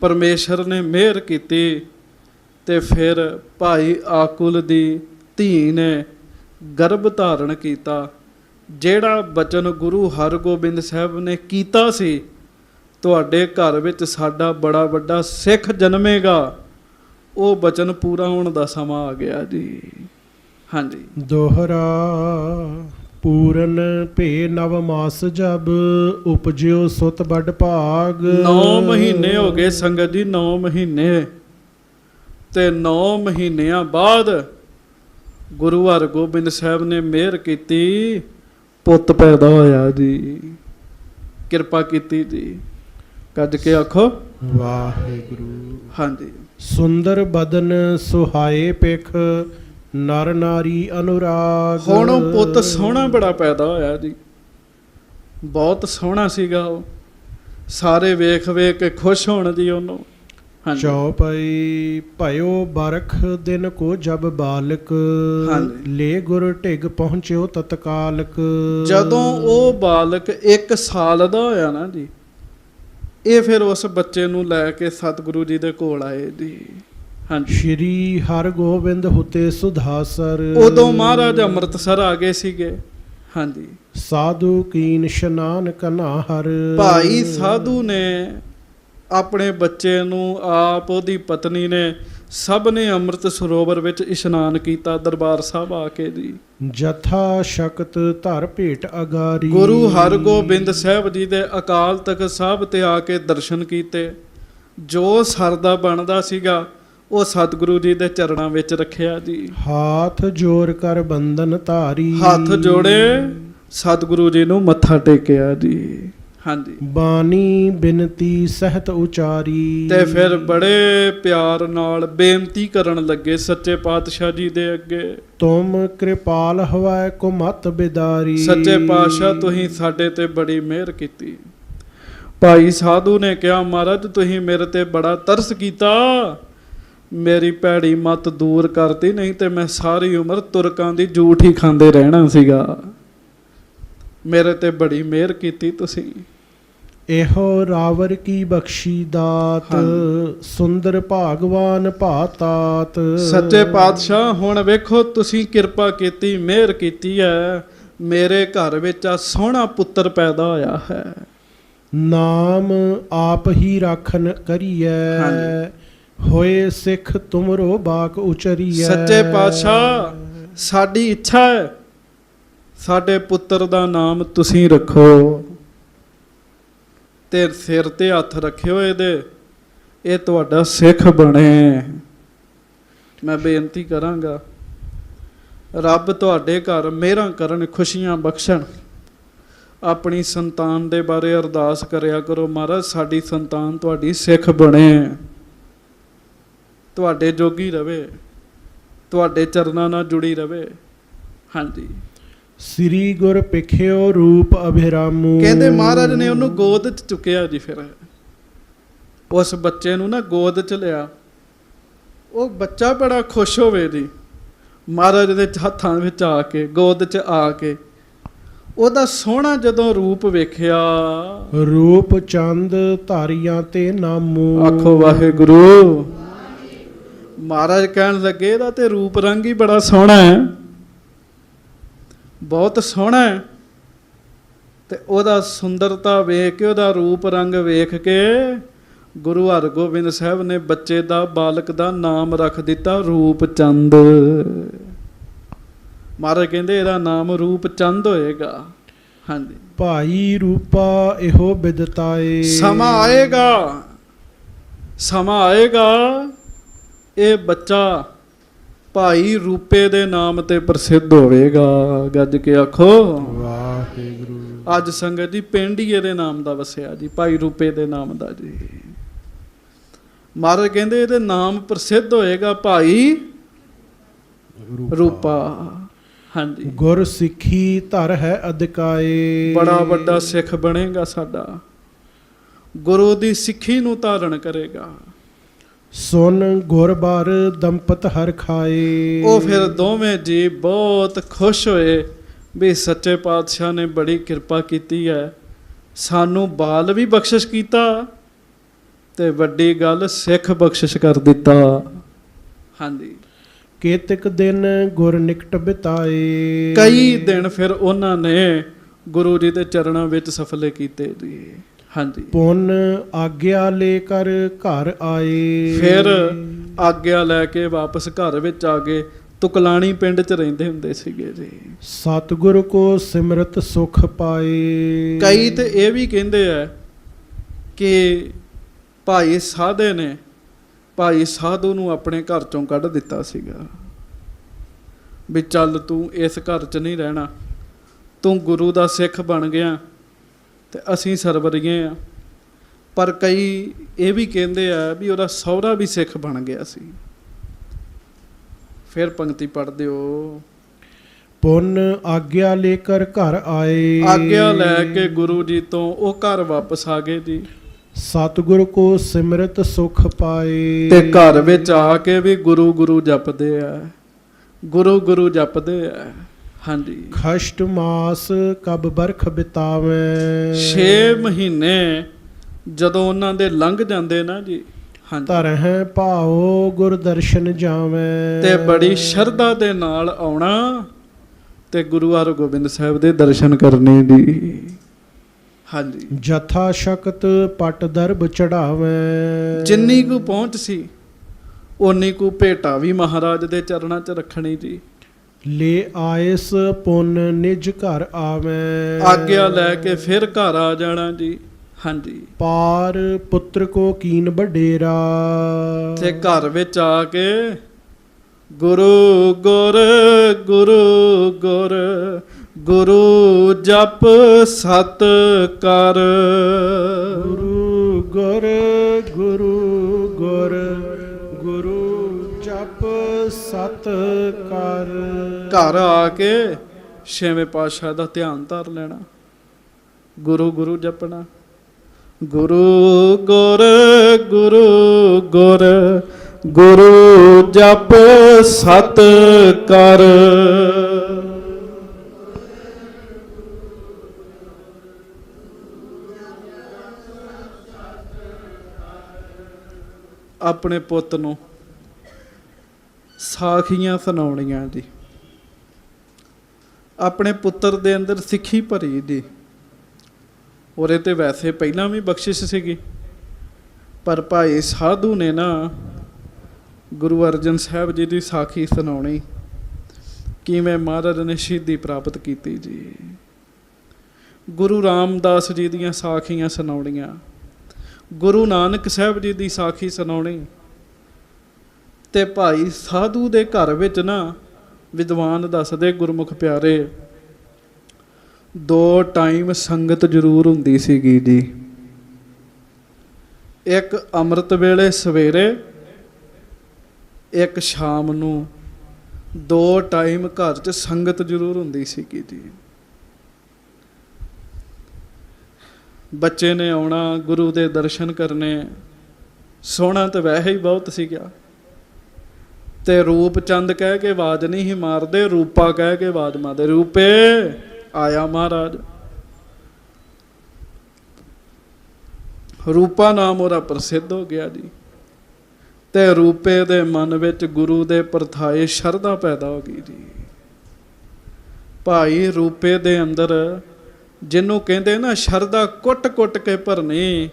ਪਰਮੇਸ਼ਰ ਨੇ ਮਿਹਰ ਕੀਤੀ ਤੇ ਫਿਰ ਭਾਈ ਆਕੁਲ ਦੀ ਧੀ ਨੇ ਗਰਭ ਧਾਰਨ ਕੀਤਾ। ਜਿਹੜਾ ਬਚਨ ਗੁਰੂ ਹਰਗੋਬਿੰਦ ਸਾਹਿਬ ਨੇ ਕੀਤਾ ਸੀ, ਤੁਹਾਡੇ ਘਰ ਵਿੱਚ ਸਾਡਾ ਬੜਾ ਵੱਡਾ ਸਿੱਖ ਜਨਮੇਗਾ, ਉਹ ਬਚਨ ਪੂਰਾ ਹੋਣ ਦਾ ਸਮਾਂ ਆ ਗਿਆ ਜੀ। ਹਾਂਜੀ ਦੋਹਰਾ ਪੂਰਨ ਭੇ ਨਵ ਮਾਸ ਜਬ, ਉਪਜਿਓ ਸੁਤ ਬੜ ਭਾਗ। 9 ਮਹੀਨੇ ਹੋ ਗਏ ਸੰਗਤ ਜੀ, 9 ਮਹੀਨੇ। ਤੇ 9 ਮਹੀਨਿਆਂ ਬਾਅਦ ਗੁਰੂ ਹਰਗੋਬਿੰਦ ਸਾਹਿਬ ਨੇ ਮਿਹਰ ਕੀਤੀ, ਪੁੱਤ ਪੈਦਾ ਹੋਇਆ ਜੀ। ਕਿਰਪਾ ਕੀਤੀ ਜੀ। ਕੱਜ ਕੇ ਆਖੋ ਵਾਹਿਗੁਰੂ। ਹਾਂਜੀ ਸੁੰਦਰ ਬਦਨ ਸੁਹਾਏ ਪਿਖ, ਨਰ ਨਾਰੀ ਅਨੁਰਾਗ। ਹੁਣ ਉਹ ਪੁੱਤ ਸੋਹਣਾ ਬੜਾ ਪੈਦਾ ਹੋਇਆ ਜੀ, ਬਹੁਤ ਸੋਹਣਾ ਸੀਗਾ ਉਹ। ਸਾਰੇ ਵੇਖ ਵੇਖ ਕੇ ਖੁਸ਼ ਹੋਣ ਜੀ ਉਹਨੂੰ। ਹਾਂਜੀ ਚੌਪਈ ਭਇਓ ਬਰਖ ਦਿਨ ਕੋ ਜਬ ਬਾਲਕ, ਹਾਂਜੀ। ਲੈ ਗੁਰ ਢਿਗ ਪਹੁੰਚਿਓ ਤਤਕਾਲਕ। ਜਦੋਂ ਉਹ ਬਾਲਕ 1 ਸਾਲ ਦਾ ਹੋਇਆ ਨਾ ਜੀ, ਇਹ ਫਿਰ ਉਸ ਬੱਚੇ ਨੂੰ ਲੈ ਕੇ ਸਤਿਗੁਰੂ ਜੀ ਦੇ ਕੋਲ ਆਏ ਜੀ। ਹਾਂਜੀ ਸ਼੍ਰੀ ਹਰਗੋਬਿੰਦ ਹੁਤੇ ਸੁਧਾਸਰ, ਉਦੋਂ ਮਹਾਰਾਜ ਅੰਮ੍ਰਿਤਸਰ ਆ ਗਏ ਸੀਗੇ। ਹਾਂਜੀ ਸਾਧੂ ਕੀਨ ਇਸ਼ਨਾਨ ਕਨਾ ਹਰ। ਭਾਈ ਸਾਧੂ ਨੇ ਆਪਣੇ ਬੱਚੇ ਨੂੰ, ਆਪ ਉਹਦੀ ਪਤਨੀ ਨੇ, ਸਭ ਨੇ ਅੰਮ੍ਰਿਤ ਸਰੋਵਰ ਵਿੱਚ ਇਸ਼ਨਾਨ ਕੀਤਾ ਦਰਬਾਰ ਸਾਹਿਬ ਆ ਕੇ ਜੀ। ਜਥਾ ਸ਼ਕਤ ਧਰ ਭੇਟ ਅਗਾਰੀ। ਗੁਰੂ ਹਰਗੋਬਿੰਦ ਸਾਹਿਬ ਜੀ ਦੇ ਅਕਾਲ ਤਖਤ ਸਾਹਿਬ ਤੇ ਆ ਕੇ ਦਰਸ਼ਨ ਕੀਤੇ। ਜੋ ਸਰਦਾ ਬਣਦਾ ਸੀਗਾ ਉਹ ਸਤਿਗੁਰੂ ਜੀ ਦੇ ਚਰਨਾਂ ਵਿੱਚ ਰੱਖਿਆ ਜੀ। ਹਾਥ ਜੋੜ ਕਰ ਬੰਧਨ ਧਾਰੀ। ਹੱਥ ਜੋੜੇ ਸਤਿਗੁਰੂ ਜੀ ਨੂੰ ਮੱਥਾ ਟੇਕਿਆ ਜੀ। ਹਾਂਜੀ ਬਾਣੀ ਬਿਨਤੀ ਸਹਿਤ ਉਚਾਰੀ। ਤੇ ਫਿਰ ਬੜੇ ਪਿਆਰ ਨਾਲ ਬੇਨਤੀ ਕਰਨ ਲੱਗੇ ਸੱਚੇ ਪਾਤਸ਼ਾਹ ਜੀ ਦੇ ਅੱਗੇ। ਤੁਮ ਕਿਰਪਾਲ ਹਵੈ ਕੋ ਮਤ ਬਿਦਾਰੀ। ਸੱਚੇ ਪਾਤਸ਼ਾਹ ਤੁਸੀਂ ਸਾਡੇ ਤੇ ਬੜੀ ਮਿਹਰ ਕੀਤੀ। ਭਾਈ ਸਾਧੂ ਨੇ ਕਿਹਾ, ਮਹਾਰਾਜ ਤੁਸੀਂ ਮੇਰੇ ਤੇ ਬੜਾ ਤਰਸ ਕੀਤਾ, ਮੇਰੀ ਭੈੜੀ ਮਤ ਦੂਰ ਕਰਤੀ, ਨਹੀਂ ਤੇ ਮੈਂ ਸਾਰੀ ਉਮਰ ਤੁਰਕਾਂ ਦੀ ਜੂਠ ਹੀ ਖਾਂਦੇ ਰਹਿਣਾ ਸੀਗਾ। ਮੇਰੇ ਤੇ ਬੜੀ ਮਿਹਰ ਕੀਤੀ ਤੁਸੀਂ। ਇਹੋ ਰਾਵਰ ਕੀ ਬਖਸ਼ੀ ਦਾਤ, ਸੁੰਦਰ ਭਾਗਵਾਨ ਭਾਤਾਤ। ਸੱਚੇ ਪਾਤਸ਼ਾਹ ਹੁਣ ਵੇਖੋ ਤੁਸੀਂ ਕਿਰਪਾ ਕੀਤੀ, ਮਿਹਰ ਕੀਤੀ ਹੈ, ਮੇਰੇ ਘਰ ਵਿੱਚ ਆ ਸੋਹਣਾ ਪੁੱਤਰ ਪੈਦਾ ਹੋਇਆ ਹੈ। ਨਾਮ ਆਪ ਹੀ ਰਾਖਨ ਕਰੀਐ, ਹੋਏ ਸਿੱਖ ਤੁਮਰੋ ਬਾਕ ਉਚਰੀਐ। ਸੱਚੇ ਪਾਤਸ਼ਾਹ ਸਾਡੀ ਇੱਛਾ ਹੈ, ਸਾਡੇ ਪੁੱਤਰ ਦਾ ਨਾਮ ਤੁਸੀਂ ਰੱਖੋ। ਤੇ ਸਿਰ ਤੇ ਹੱਥ ਰੱਖਿਓ ਇਹਦੇ, ਇਹ ਤੁਹਾਡਾ ਸਿੱਖ ਬਣੇ। ਮੈਂ ਬੇਨਤੀ ਕਰਾਂਗਾ, ਰੱਬ ਤੁਹਾਡੇ ਘਰ ਮਿਹਰਾਂ ਕਰਨ, ਖੁਸ਼ੀਆਂ ਬਖਸ਼ਣ। ਆਪਣੀ ਸੰਤਾਨ ਦੇ ਬਾਰੇ ਅਰਦਾਸ ਕਰਿਆ ਕਰੋ, ਮਹਾਰਾਜ ਸਾਡੀ ਸੰਤਾਨ ਤੁਹਾਡੀ ਸਿੱਖ ਬਣੇ, ਤੁਹਾਡੇ ਜੋਗੀ ਰਵੇ, ਤੁਹਾਡੇ ਚਰਨਾਂ ਨਾਲ ਜੁੜੀ ਰਵੇ। ਹਾਂਜੀ ਸ੍ਰੀ ਗੁਰ ਪਿਖਿਓ ਰੂਪ ਅਭਿਰਾਮੂ। ਕਹਿੰਦੇ ਮਹਾਰਾਜ ਨੇ ਉਹਨੂੰ ਗੋਦ 'ਚ ਚੁੱਕਿਆ ਜੀ। ਫਿਰ ਉਸ ਬੱਚੇ ਨੂੰ ਨਾ ਗੋਦ 'ਚ ਲਿਆ। ਉਹ ਬੱਚਾ ਬੜਾ ਖੁਸ਼ ਹੋਵੇ ਜੀ, ਮਹਾਰਾਜ ਦੇ ਹੱਥਾਂ ਵਿੱਚ ਆ ਕੇ, ਗੋਦ 'ਚ ਆ ਕੇ। ਉਹਦਾ ਸੋਹਣਾ ਜਦੋਂ ਰੂਪ ਵੇਖਿਆ, ਰੂਪ ਚੰਦ ਧਾਰੀਆਂ ਤੇ ਨਾਮੂ। ਆਖੋ ਵਾਹਿਗੁਰੂ। ਮਹਾਰਾਜ ਕਹਿਣ ਲੱਗੇ, ਇਹਦਾ ਤੇ ਰੂਪ ਰੰਗ ਹੀ ਬੜਾ ਸੋਹਣਾ ਹੈ, ਬਹੁਤ ਸੋਹਣਾ ਹੈ। ਤੇ ਉਹਦਾ ਸੁੰਦਰਤਾ ਵੇਖ ਕੇ, ਉਹਦਾ ਰੂਪ ਰੰਗ ਵੇਖ ਕੇ ਗੁਰੂ ਹਰਗੋਬਿੰਦ ਸਾਹਿਬ ਨੇ ਬੱਚੇ ਦਾ, ਬਾਲਕ ਦਾ ਨਾਮ ਰੱਖ ਦਿੱਤਾ ਰੂਪ ਚੰਦ। ਮਹਾਰਾਜ ਕਹਿੰਦੇ ਇਹਦਾ ਨਾਮ ਰੂਪ ਚੰਦ ਹੋਏਗਾ। ਹਾਂਜੀ ਭਾਈ ਰੂਪਾ ਇਹੋ ਬਿਦਤਾਏ। ਸਮਾਂ ਆਏਗਾ, ਸਮਾਂ ਆਏਗਾ, ਇਹ ਬੱਚਾ ਭਾਈ ਰੂਪੇ ਦੇ ਨਾਮ ਤੇ ਪ੍ਰਸਿੱਧ ਹੋਵੇਗਾ। ਗੱਜ ਕੇ ਆਖੋ ਵਾਹਿਗੁਰੂ। ਅੱਜ ਸੰਗਤ ਜੀ ਪਿੰਡ ਹੀ ਇਹਦੇ ਨਾਮ ਦਾ ਵਸਿਆ ਜੀ, ਭਾਈ ਰੂਪੇ ਦੇ ਨਾਮ ਦਾ ਜੀ। ਮਹਾਰਾਜ ਕਹਿੰਦੇ ਇਹਦੇ ਨਾਮ ਪ੍ਰਸਿੱਧ ਹੋਏਗਾ ਭਾਈ ਰੂਪਾ। ਹਾਂਜੀ ਗੁਰ ਸਿੱਖੀ ਧਰ ਹੈ ਅਧਿਕਾਏ। ਬੜਾ ਵੱਡਾ ਸਿੱਖ ਬਣੇਗਾ ਸਾਡਾ। ਗੁਰੂ ਦੀ ਸਿੱਖੀ ਨੂੰ ਧਾਰਨ ਕਰੇਗਾ। ਸੁਨ ਗੁਰ ਬਾਰ ਦੰਪਤ ਹਰ ਖਾਏ। ਉਹ ਫਿਰ ਦੋਵੇਂ ਜੀ ਬਹੁਤ ਖੁਸ਼ ਹੋਏ ਵੀ ਸੱਚੇ ਪਾਤਸ਼ਾਹ ਨੇ ਬੜੀ ਕਿਰਪਾ ਕੀਤੀ ਹੈ, ਸਾਨੂੰ ਬਾਲ ਵੀ ਬਖਸ਼ਿਸ਼ ਕੀਤਾ ਤੇ ਵੱਡੀ ਗੱਲ ਸਿੱਖ ਬਖਸ਼ਿਸ਼ ਕਰ ਦਿੱਤਾ। ਹਾਂਜੀ, ਕੇਤਕ ਦਿਨ ਗੁਰ ਨਿਕਟ ਬਿਤਾਏ। ਕਈ ਦਿਨ ਫਿਰ ਉਹਨਾਂ ਨੇ ਗੁਰੂ ਜੀ ਦੇ ਚਰਨਾਂ ਵਿੱਚ ਸਫਲੇ ਕੀਤੇ ਜੀ। ਹਾਂਜੀ, ਪੁੰਨ ਆਗਿਆ ਲੈ ਕਰ ਘਰ ਆਏ। ਫਿਰ ਆਗਿਆ ਲੈ ਕੇ ਵਾਪਸ ਘਰ ਵਿੱਚ ਆ ਗਏ। ਤੁਕਲਾਣੀ ਪਿੰਡ 'ਚ ਰਹਿੰਦੇ ਹੁੰਦੇ ਸੀਗੇ ਜੀ। ਸਤਿਗੁਰ ਕੋ ਸਿਮਰਤ ਸੁਖ ਪਾਏ। ਕਈ ਤੇ ਇਹ ਵੀ ਕਹਿੰਦੇ ਆ ਕਿ ਭਾਈ ਸਾਧੇ ਨੇ ਭਾਈ ਸਾਧੂ ਨੂੰ ਆਪਣੇ ਘਰ ਚੋਂ ਕੱਢ ਦਿੱਤਾ ਸੀਗਾ ਵੀ ਚੱਲ ਤੂੰ ਇਸ ਘਰ 'ਚ ਨਹੀਂ ਰਹਿਣਾ, ਤੂੰ ਗੁਰੂ ਦਾ ਸਿੱਖ ਬਣ ਗਿਆ ਤੇ ਅਸੀਂ ਸਰਵਰੀਏ ਆ। ਪਰ ਕਈ ਇਹ ਵੀ ਕਹਿੰਦੇ ਆ ਵੀ ਉਹਦਾ ਸਹੁਰਾ ਵੀ ਸਿੱਖ ਬਣ ਗਿਆ ਸੀ। ਫਿਰ ਪੰਕਤੀ ਪੜ੍ਹ ਦਿਓ। ਪੁੰਨ ਆਗਿਆ ਲੈ ਕਰ ਘਰ ਆਏ। ਆਗਿਆ ਲੈ ਕੇ ਗੁਰੂ ਜੀ ਤੋਂ ਉਹ ਘਰ ਵਾਪਸ ਆ ਗਏ ਜੀ। ਸਤਿਗੁਰ ਕੋ ਸਿਮਰਤ ਸੁਖ ਪਾਏ। ਤੇ ਘਰ ਵਿੱਚ ਆ ਕੇ ਵੀ ਗੁਰੂ ਗੁਰੂ ਜਪਦੇ ਆ, ਗੁਰੂ ਗੁਰੂ ਜਪਦੇ ਆ। ਹਾਂਜੀ, ਖਸ਼ਟ ਮਾਸ ਕਬ ਬਰਖ ਬਿਤਾਵੇ। 6 ਮਹੀਨੇ ਜਦੋਂ ਉਹਨਾਂ ਦੇ ਲੰਘ ਜਾਂਦੇ ਨਾ ਜੀ। ਹਾਂਜੀ, ਧਰਹਿ ਭਾਉ ਗੁਰ ਦਰਸ਼ਨ ਜਾਵੇ। ਤੇ ਬੜੀ ਸ਼ਰਧਾ ਦੇ ਨਾਲ ਆਉਣਾ ਤੇ ਗੁਰੂ ਹਰਗੋਬਿੰਦ ਸਾਹਿਬ ਦੇ ਦਰਸ਼ਨ ਕਰਨੇ ਜੀ। ਹਾਂਜੀ, ਜਥਾ ਸ਼ਕਤ ਪਟ ਦਰਬ ਚੜਾਵੇ। ਜਿੰਨੀ ਕੁ ਪਹੁੰਚ ਸੀ ਓਨੀ ਕੁ ਭੇਟਾ ਵੀ ਮਹਾਰਾਜ ਦੇ ਚਰਨਾਂ 'ਚ ਰੱਖਣੀ ਜੀ। ਲੈ ਆਇਸ ਪੁੰਨ ਨਿਜ ਘਰ ਆਵੇ। ਆਗਿਆ ਲੈ ਕੇ ਫਿਰ ਘਰ ਆ ਜਾਣਾ ਜੀ। ਹਾਂਜੀ, ਪਾਰ ਪੁੱਤਰ ਕੋ ਕੀਨ ਵਡੇਰਾ। ਤੇ ਘਰ ਵਿੱਚ ਆ ਕੇ ਗੁਰੂ ਗੁਰ ਗੁਰੂ ਗੁਰ ਗੁਰੂ ਜਪ ਸਤ ਕਰ। ਗੁਰੂ ਗੁਰ ਗੁਰੂ ਗੁਰ ਗੁਰੂ ਜਪ ਸਤ ਕਰ। ਘਰ ਆ ਕੇ 6ਵੇਂ ਪਾਤਸ਼ਾਹ ਦਾ ਧਿਆਨ ਧਰ ਲੈਣਾ, ਗੁਰੂ ਗੁਰੂ ਜਪਣਾ। ਗੁਰੂ ਗੁਰ ਗੁਰੂ ਗੁਰ ਗੁਰੂ ਜਪ ਸਤ ਕਰ। ਆਪਣੇ ਪੁੱਤ ਨੂੰ ਸਾਖੀਆਂ ਸੁਣਾਉਣੀਆਂ ਜੀ। ਆਪਣੇ ਪੁੱਤਰ ਦੇ ਅੰਦਰ ਸਿੱਖੀ ਭਰੀ ਜੀ। ਉਹਦੇ ਤੇ ਵੈਸੇ ਪਹਿਲਾਂ ਵੀ ਬਖਸ਼ਿਸ਼ ਸੀਗੀ, ਪਰ ਭਾਈ ਸਾਧੂ ਨੇ ਨਾ ਗੁਰੂ ਅਰਜਨ ਸਾਹਿਬ ਜੀ ਦੀ ਸਾਖੀ ਸੁਣਾਉਣੀ, ਕਿਵੇਂ ਮਹਾਰਾਜ ਨੇ ਸ਼ਹੀਦੀ ਪ੍ਰਾਪਤ ਕੀਤੀ ਜੀ। ਗੁਰੂ ਰਾਮਦਾਸ ਜੀ ਦੀਆਂ ਸਾਖੀਆਂ ਸੁਣਾਉਣੀਆਂ, ਗੁਰੂ ਨਾਨਕ ਸਾਹਿਬ ਜੀ ਦੀ ਸਾਖੀ ਸੁਣਾਉਣੀ। ਤੇ ਭਾਈ ਸਾਧੂ ਦੇ ਘਰ ਵਿੱਚ ਨਾ ਵਿਦਵਾਨ ਦੱਸਦੇ ਗੁਰਮੁਖ ਪਿਆਰੇ 2 ਟਾਈਮ ਸੰਗਤ ਜ਼ਰੂਰ ਹੁੰਦੀ ਸੀਗੀ ਜੀ। ਇੱਕ ਅੰਮ੍ਰਿਤ ਵੇਲੇ ਸਵੇਰੇ, ਇੱਕ ਸ਼ਾਮ ਨੂੰ। 2 ਟਾਈਮ ਘਰ 'ਚ ਸੰਗਤ ਜ਼ਰੂਰ ਹੁੰਦੀ ਸੀਗੀ ਜੀ। ਬੱਚੇ ਨੇ ਆਉਣਾ, ਗੁਰੂ ਦੇ ਦਰਸ਼ਨ ਕਰਨੇ। ਸੋਹਣਾ ਤਾਂ ਵੈਸੇ ਹੀ ਬਹੁਤ ਸੀਗਾ, ਤੇ ਰੂਪ ਚੰਦ ਕਹਿ ਕੇ ਆਵਾਜ਼ ਨਹੀਂ ਸੀ ਮਾਰਦੇ, ਰੂਪਾ ਕਹਿ ਕੇ ਆਵਾਜ਼ ਮਾਰਦੇ, ਰੂਪੇ ਆਇਆ ਮਹਾਰਾਜ। ਰੂਪਾ ਨਾਮ ਉਹਦਾ ਪ੍ਰਸਿੱਧ ਹੋ ਗਿਆ ਜੀ। ਤੇ ਰੂਪੇ ਦੇ ਮਨ ਵਿੱਚ ਗੁਰੂ ਦੇ ਪਰਥਾਏ ਸ਼ਰਧਾ ਪੈਦਾ ਹੋ ਗਈ ਜੀ। ਭਾਈ ਰੂਪੇ ਦੇ ਅੰਦਰ, ਜਿਹਨੂੰ ਕਹਿੰਦੇ ਨਾ ਸ਼ਰਧਾ ਕੁੱਟ ਕੁੱਟ ਕੇ ਭਰਨੀ,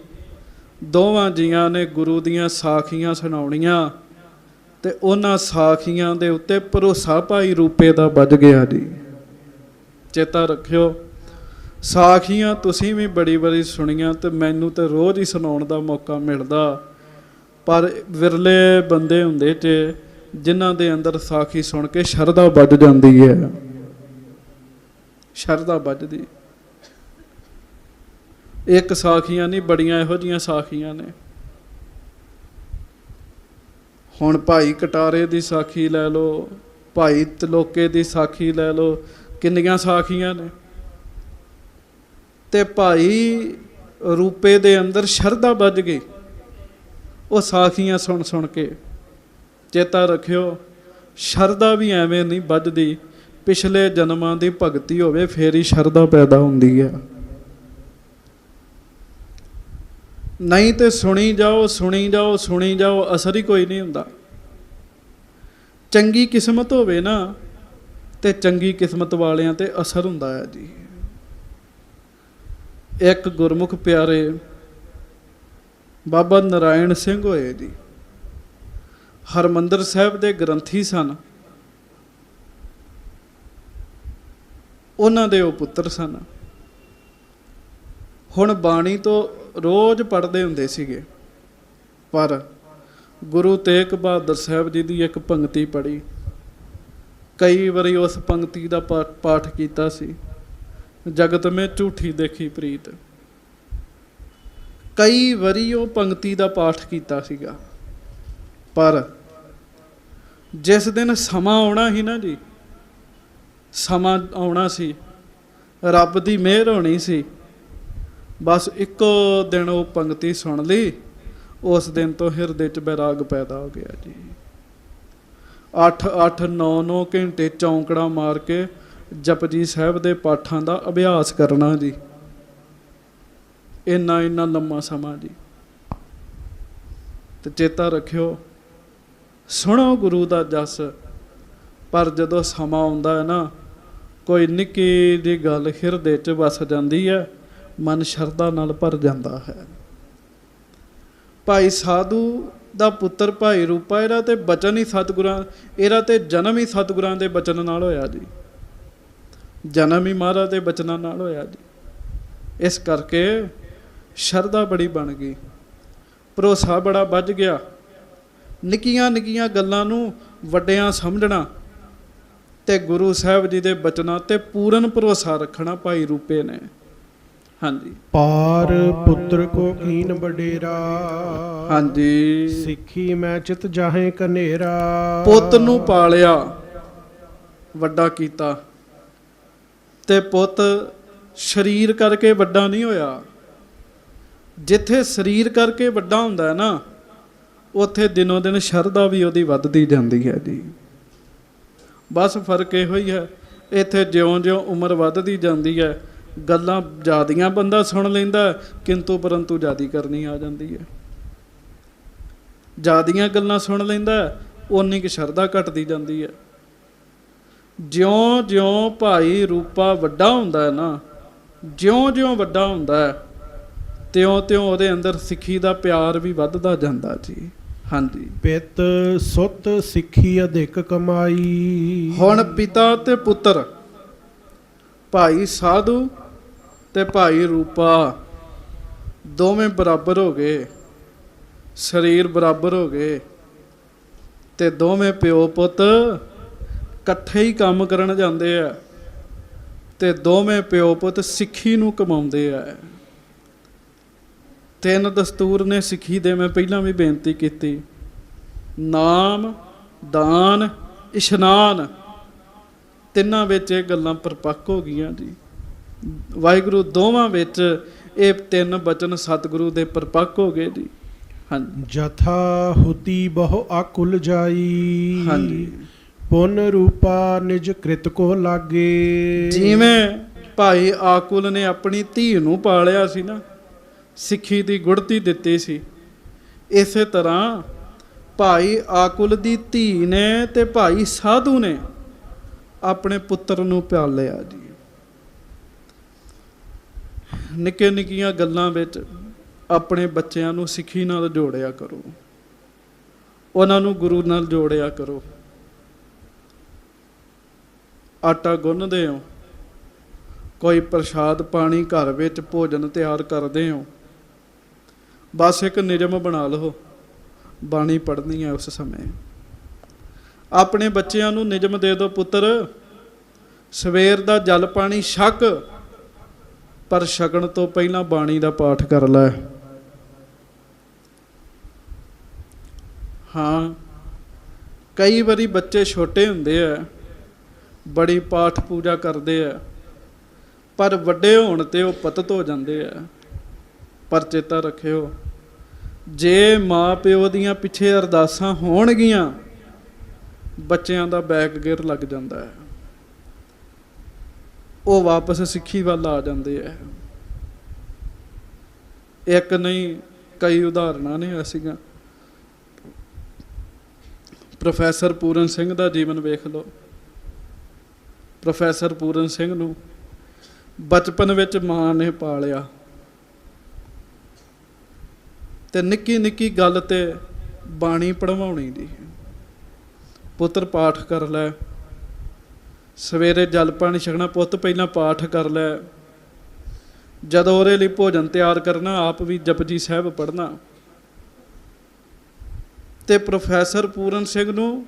ਦੋਵਾਂ ਜੀਆਂ ਨੇ ਗੁਰੂ ਦੀਆਂ ਸਾਖੀਆਂ ਸੁਣਾਉਣੀਆਂ ਤੇ ਉਹਨਾਂ ਸਾਖੀਆਂ ਦੇ ਉੱਤੇ ਭਰੋਸਾ ਭਾਈ ਰੂਪੇ ਦਾ ਵੱਜ ਗਿਆ ਜੀ। ਚੇਤਾ ਰੱਖਿਓ, ਸਾਖੀਆਂ ਤੁਸੀਂ ਵੀ ਬੜੀ ਵਾਰੀ ਸੁਣੀਆਂ ਤੇ ਮੈਨੂੰ ਤੇ ਰੋਜ਼ ਹੀ ਸੁਣਾਉਣ ਦਾ ਮੌਕਾ ਮਿਲਦਾ, ਪਰ ਵਿਰਲੇ ਬੰਦੇ ਹੁੰਦੇ ਤੇ ਜਿਨ੍ਹਾਂ ਦੇ ਅੰਦਰ ਸਾਖੀ ਸੁਣ ਕੇ ਸ਼ਰਧਾ ਵੱਜ ਜਾਂਦੀ ਹੈ। ਸ਼ਰਧਾ ਵੱਜਦੀ। ਇੱਕ ਸਾਖੀਆਂ ਨਹੀਂ, ਬੜੀਆਂ ਇਹੋ ਜਿਹੀਆਂ ਸਾਖੀਆਂ ਨੇ। ਹੁਣ ਭਾਈ ਕਟਾਰੇ ਦੀ ਸਾਖੀ ਲੈ ਲਓ, ਭਾਈ ਤਲੋਕੇ ਦੀ ਸਾਖੀ ਲੈ ਲਓ, ਕਿੰਨੀਆਂ ਸਾਖੀਆਂ ਨੇ। ਤੇ ਭਾਈ ਰੂਪੇ ਦੇ ਅੰਦਰ ਸ਼ਰਧਾ ਵੱਜ ਗਈ ਉਹ ਸਾਖੀਆਂ ਸੁਣ ਸੁਣ ਕੇ। ਚੇਤਾ ਰੱਖਿਓ, ਸ਼ਰਧਾ ਵੀ ਐਵੇਂ ਨਹੀਂ ਵੱਜਦੀ, ਪਿਛਲੇ ਜਨਮਾਂ ਦੀ ਭਗਤੀ ਹੋਵੇ ਫੇਰ ਹੀ ਸ਼ਰਧਾ ਪੈਦਾ ਹੁੰਦੀ ਹੈ। ਨਹੀਂ ਤੇ ਸੁਣੀ ਜਾਓ ਸੁਣੀ ਜਾਓ ਸੁਣੀ ਜਾਓ, ਅਸਰ ਹੀ ਕੋਈ ਨਹੀਂ ਹੁੰਦਾ। ਚੰਗੀ ਕਿਸਮਤ ਹੋਵੇ ਨਾ ਤੇ ਚੰਗੀ ਕਿਸਮਤ ਵਾਲਿਆਂ ਤੇ ਅਸਰ ਹੁੰਦਾ ਹੈ ਜੀ। ਇੱਕ ਗੁਰਮੁਖ ਪਿਆਰੇ ਬਾਬਾ ਨਾਰਾਇਣ ਸਿੰਘ ਹੋਏ ਜੀ, ਹਰਮੰਦਰ ਸਾਹਿਬ ਦੇ ਗ੍ਰੰਥੀ ਸਨ। ਉਹਨਾਂ ਦੇ ਉਹ ਪੁੱਤਰ ਸਨ। ਹੁਣ ਬਾਣੀ ਤੋਂ ਰੋਜ਼ ਪੜ੍ਹਦੇ ਹੁੰਦੇ ਸੀਗੇ, ਪਰ ਗੁਰੂ ਤੇਗ ਬਹਾਦਰ ਸਾਹਿਬ ਜੀ ਦੀ ਇੱਕ ਪੰਕਤੀ ਪੜ੍ਹੀ, ਕਈ ਵਾਰੀ ਉਸ ਪੰਕਤੀ ਦਾ ਪਾਠ ਕੀਤਾ ਸੀ, ਜਗਤ ਮੈਂ ਝੂਠੀ ਦੇਖੀ ਪ੍ਰੀਤ। ਕਈ ਵਾਰੀ ਉਹ ਪੰਕਤੀ ਦਾ ਪਾਠ ਕੀਤਾ ਸੀਗਾ, ਪਰ ਜਿਸ ਦਿਨ ਸਮਾਂ ਆਉਣਾ ਸੀ ਨਾ ਜੀ, ਸਮਾਂ ਆਉਣਾ ਸੀ, ਰੱਬ ਦੀ ਮਿਹਰ ਹੋਣੀ ਸੀ, ਬਸ ਇੱਕੋ ਦਿਨ ਉਹ ਪੰਕਤੀ ਸੁਣ ਲਈ, ਉਸ ਦਿਨ ਤੋਂ ਹਿਰਦੇ 'ਚ ਬੈਰਾਗ ਪੈਦਾ ਹੋ ਗਿਆ ਜੀ। 8-8 9-9 ਘੰਟੇ ਚੌਂਕੜਾ ਮਾਰ ਕੇ ਜਪਜੀ ਸਾਹਿਬ ਦੇ ਪਾਠਾਂ ਦਾ ਅਭਿਆਸ ਕਰਨਾ ਜੀ। ਇੰਨਾ ਲੰਮਾ ਸਮਾਂ ਜੀ। ਤੇ ਚੇਤਾ ਰੱਖਿਓ, ਸੁਣੋ ਗੁਰੂ ਦਾ ਜਸ, ਪਰ ਜਦੋਂ ਸਮਾਂ ਆਉਂਦਾ ਹੈ ਨਾ, ਕੋਈ ਨਿੱਕੀ ਜਿਹੀ ਗੱਲ ਹਿਰਦੇ 'ਚ ਵਸ ਜਾਂਦੀ ਹੈ, ਮਨ ਸ਼ਰਧਾ ਨਾਲ ਭਰ ਜਾਂਦਾ ਹੈ। ਭਾਈ ਸਾਧੂ ਦਾ ਪੁੱਤਰ ਭਾਈ ਰੂਪਾ, ਇਹਦਾ ਤੇ ਬਚਨ ਹੀ ਸਤਿਗੁਰਾਂ, ਇਹਦਾ ਤੇ ਜਨਮ ਹੀ ਸਤਿਗੁਰਾਂ ਦੇ ਬਚਨ ਨਾਲ ਹੋਇਆ ਜੀ। ਜਨਮ ਹੀ ਮਹਾਰਾਜ ਦੇ ਬਚਨਾਂ ਨਾਲ ਹੋਇਆ ਜੀ। ਇਸ ਕਰਕੇ ਸ਼ਰਧਾ ਬੜੀ ਬਣ ਗਈ, ਭਰੋਸਾ ਬੜਾ ਵੱਜ ਗਿਆ। ਨਿੱਕੀਆਂ ਨਿੱਕੀਆਂ ਗੱਲਾਂ ਨੂੰ ਵੱਡਿਆਂ ਸਮਝਣਾ ਤੇ ਗੁਰੂ ਸਾਹਿਬ ਜੀ ਦੇ ਬਚਨਾਂ ਤੇ ਪੂਰਨ ਭਰੋਸਾ ਰੱਖਣਾ ਭਾਈ ਰੂਪੇ ਨੇ। ਹਾਂਜੀ, ਪਾਰ ਪੁੱਤਰ ਕੋ ਕੀਨ ਵਡੇਰਾ, ਹਾਂਜੀ, ਸਿੱਖੀ ਮੈਂ ਚਿਤ ਜਾਹੇ ਕਨੇਰਾ। ਪੁੱਤ ਨੂੰ ਪਾਲਿਆ, ਵੱਡਾ ਕੀਤਾ, ਤੇ ਪੁੱਤ ਸਰੀਰ ਕਰਕੇ ਵੱਡਾ ਨਹੀਂ ਹੋਇਆ। ਜਿੱਥੇ ਸਰੀਰ ਕਰਕੇ ਵੱਡਾ ਹੁੰਦਾ ਹੈ ਨਾ, ਉੱਥੇ ਦਿਨੋਂ ਦਿਨ ਸ਼ਰਧਾ ਵੀ ਉਹਦੀ ਵੱਧਦੀ ਜਾਂਦੀ ਹੈ ਜੀ। ਬਸ ਫਰਕ ਇਹੋ ਹੀ ਹੈ, ਇੱਥੇ ਜਿਉਂ-ਜਿਉਂ ਉਮਰ ਵੱਧਦੀ ਜਾਂਦੀ ਹੈ, ਗੱਲਾਂ ਜ਼ਿਆਦੀਆਂ ਬੰਦਾ ਸੁਣ ਲੈਂਦਾ, ਕਿੰਤੂ ਪਰੰਤੂ ਜ਼ਿਆਦੀ ਕਰਨੀ ਆ ਜਾਂਦੀ ਹੈ। ਜ਼ਿਆਦੀਆਂ ਗੱਲਾਂ ਸੁਣ ਲੈਂਦਾ, ਓਨੀ ਕੁ ਸ਼ਰਧਾ ਘਟਦੀ ਜਾਂਦੀ ਹੈ। ਜਿਉਂ-ਜਿਉਂ ਭਾਈ ਰੂਪਾ ਵੱਡਾ ਹੁੰਦਾ ਹੈ ਨਾ, ਜਿਉਂ-ਜਿਉਂ ਵੱਡਾ ਹੁੰਦਾ ਹੈ, ਤਿਉਂ-ਤਿਉਂ ਉਹਦੇ ਅੰਦਰ ਸਿੱਖੀ ਦਾ ਪਿਆਰ ਵੀ ਵੱਧਦਾ ਜਾਂਦਾ ਜੀ। ਹਾਂਜੀ, ਪਿਤ ਸੁੱਤ ਸਿੱਖੀ ਅਧਿਕ ਕਮਾਈ। ਹੁਣ ਪਿਤਾ ਤੇ ਪੁੱਤਰ, ਭਾਈ ਸਾਧੂ ਤੇ ਭਾਈ ਰੂਪਾ, ਦੋਵੇਂ ਬਰਾਬਰ ਹੋ ਗਏ, ਸਰੀਰ ਬਰਾਬਰ ਹੋ ਗਏ, ਤੇ ਦੋਵੇਂ ਪਿਓ ਪੁੱਤ ਇਕੱਠੇ ਹੀ ਕੰਮ ਕਰਨ ਜਾਂਦੇ ਆ, ਤੇ ਦੋਵੇਂ ਪਿਓ ਪੁੱਤ ਸਿੱਖੀ ਨੂੰ ਕਮਾਉਂਦੇ ਆ। 3 ਦਸਤੂਰ ਨੇ ਸਿੱਖੀ ਦੇ, ਮੈਂ ਪਹਿਲਾਂ ਵੀ ਬੇਨਤੀ ਕੀਤੀ, ਨਾਮ, ਦਾਨ, ਇਸ਼ਨਾਨ, ਤਿੰਨਾਂ ਵਿੱਚ ਇਹ ਗੱਲਾਂ ਪਰਪੱਕ ਹੋ ਗਈਆਂ ਜੀ। ਵਾਹਿਗੁਰੂ ਦੋਵਾਂ ਵਿੱਚ ਇਹ 3 ਬਚਨ ਸਤਿਗੁਰੂ ਦੇ ਪਰਪੱਕ ਹੋ ਗਏ ਜੀ। ਹਾਂਜੀ, ਜਥਾ ਹੁਤੀ ਬਹੁ ਆਕੁਲ ਜਾਈ। ਹਾਂਜੀ, ਪੁੰਨ ਰੂਪਾ ਨਿਜ ਕ੍ਰਿਤ ਕੋ ਲਾਗੇ। ਜਿਵੇਂ ਭਾਈ ਆਕੁਲ ਨੇ ਆਪਣੀ ਧੀ ਨੂੰ ਪਾਲਿਆ ਸੀ ਨਾ, ਸਿੱਖੀ ਦੀ ਗੁੜਤੀ ਦਿੱਤੀ ਸੀ, ਇਸੇ ਤਰ੍ਹਾਂ ਭਾਈ ਆਕੁਲ ਦੀ ਧੀ ਨੇ ਤੇ ਭਾਈ ਸਾਧੂ ਨੇ ਆਪਣੇ ਪੁੱਤਰ ਨੂੰ ਪਾਲਿਆ ਜੀ। ਨਿੱਕੇ ਨਿੱਕੀਆਂ ਗੱਲਾਂ ਵਿੱਚ ਆਪਣੇ ਬੱਚਿਆਂ ਨੂੰ ਸਿੱਖੀ ਨਾਲ ਜੋੜਿਆ ਕਰੋ, ਉਹਨਾਂ ਨੂੰ ਗੁਰੂ ਨਾਲ ਜੋੜਿਆ ਕਰੋ। ਆਟਾ ਗੁੰਨਦੇ ਹੋ, ਕੋਈ ਪ੍ਰਸ਼ਾਦ ਪਾਣੀ ਘਰ ਵਿੱਚ ਭੋਜਨ ਤਿਆਰ ਕਰਦੇ ਹੋ, ਬਸ ਇੱਕ ਨਿਯਮ ਬਣਾ ਲਓ, ਬਾਣੀ ਪੜ੍ਹਨੀ ਹੈ ਉਸ ਸਮੇਂ। ਆਪਣੇ ਬੱਚਿਆਂ ਨੂੰ ਨਿਯਮ ਦੇ ਦਿਓ, ਪੁੱਤਰ ਸਵੇਰ ਦਾ ਜਲ ਪਾਣੀ ਛਕ, ਪਰ ਛਕਣ ਤੋਂ ਪਹਿਲਾਂ ਬਾਣੀ ਦਾ ਪਾਠ ਕਰ ਲੈ। ਹਾਂ, ਕਈ ਵਾਰੀ ਬੱਚੇ ਛੋਟੇ ਹੁੰਦੇ ਆ, ਬੜੀ ਪਾਠ ਪੂਜਾ ਕਰਦੇ ਆ, ਪਰ ਵੱਡੇ ਹੋਣ ਤੇ ਉਹ ਪਤਿਤ ਹੋ ਜਾਂਦੇ ਆ। ਪਰ ਚੇਤਾ ਰੱਖਿਓ, ਜੇ ਮਾਂ ਪਿਓ ਦੀਆਂ ਪਿੱਛੇ ਅਰਦਾਸਾਂ ਹੋਣਗੀਆਂ, ਬੱਚਿਆਂ ਦਾ ਬੈਕ ਗੇਅਰ ਲੱਗ ਜਾਂਦਾ ਹੈ, ਉਹ ਵਾਪਸ ਸਿੱਖੀ ਵੱਲ ਆ ਜਾਂਦੇ ਹੈ। ਇੱਕ ਨਹੀਂ, ਕਈ ਉਦਾਹਰਨਾਂ ਨੇ ਐਸੀਆਂ। ਪ੍ਰੋਫੈਸਰ ਪੂਰਨ ਸਿੰਘ ਦਾ ਜੀਵਨ ਵੇਖ ਲਓ। ਪ੍ਰੋਫੈਸਰ ਪੂਰਨ ਸਿੰਘ ਨੂੰ ਬਚਪਨ ਵਿੱਚ ਮਾਂ ਨੇ ਪਾਲਿਆ, ਤੇ ਨਿੱਕੀ ਨਿੱਕੀ ਗੱਲ ਤੇ ਬਾਣੀ ਪੜਵਾਉਣੀ ਦੀ, ਪੁੱਤਰ ਪਾਠ ਕਰ ਲੈ, ਸਵੇਰੇ ਜਲ ਪਾਣੀ ਛਕਣਾ, ਪੁੱਤ ਪਹਿਲਾਂ ਪਾਠ ਕਰ ਲੈ, ਜਦੋਂ ਉਹਦੇ ਲਈ ਭੋਜਨ ਤਿਆਰ ਕਰਨਾ ਆਪ ਵੀ ਜਪਜੀ ਸਾਹਿਬ ਪੜ੍ਹਨਾ। ਤੇ ਪ੍ਰੋਫੈਸਰ ਪੂਰਨ ਸਿੰਘ ਨੂੰ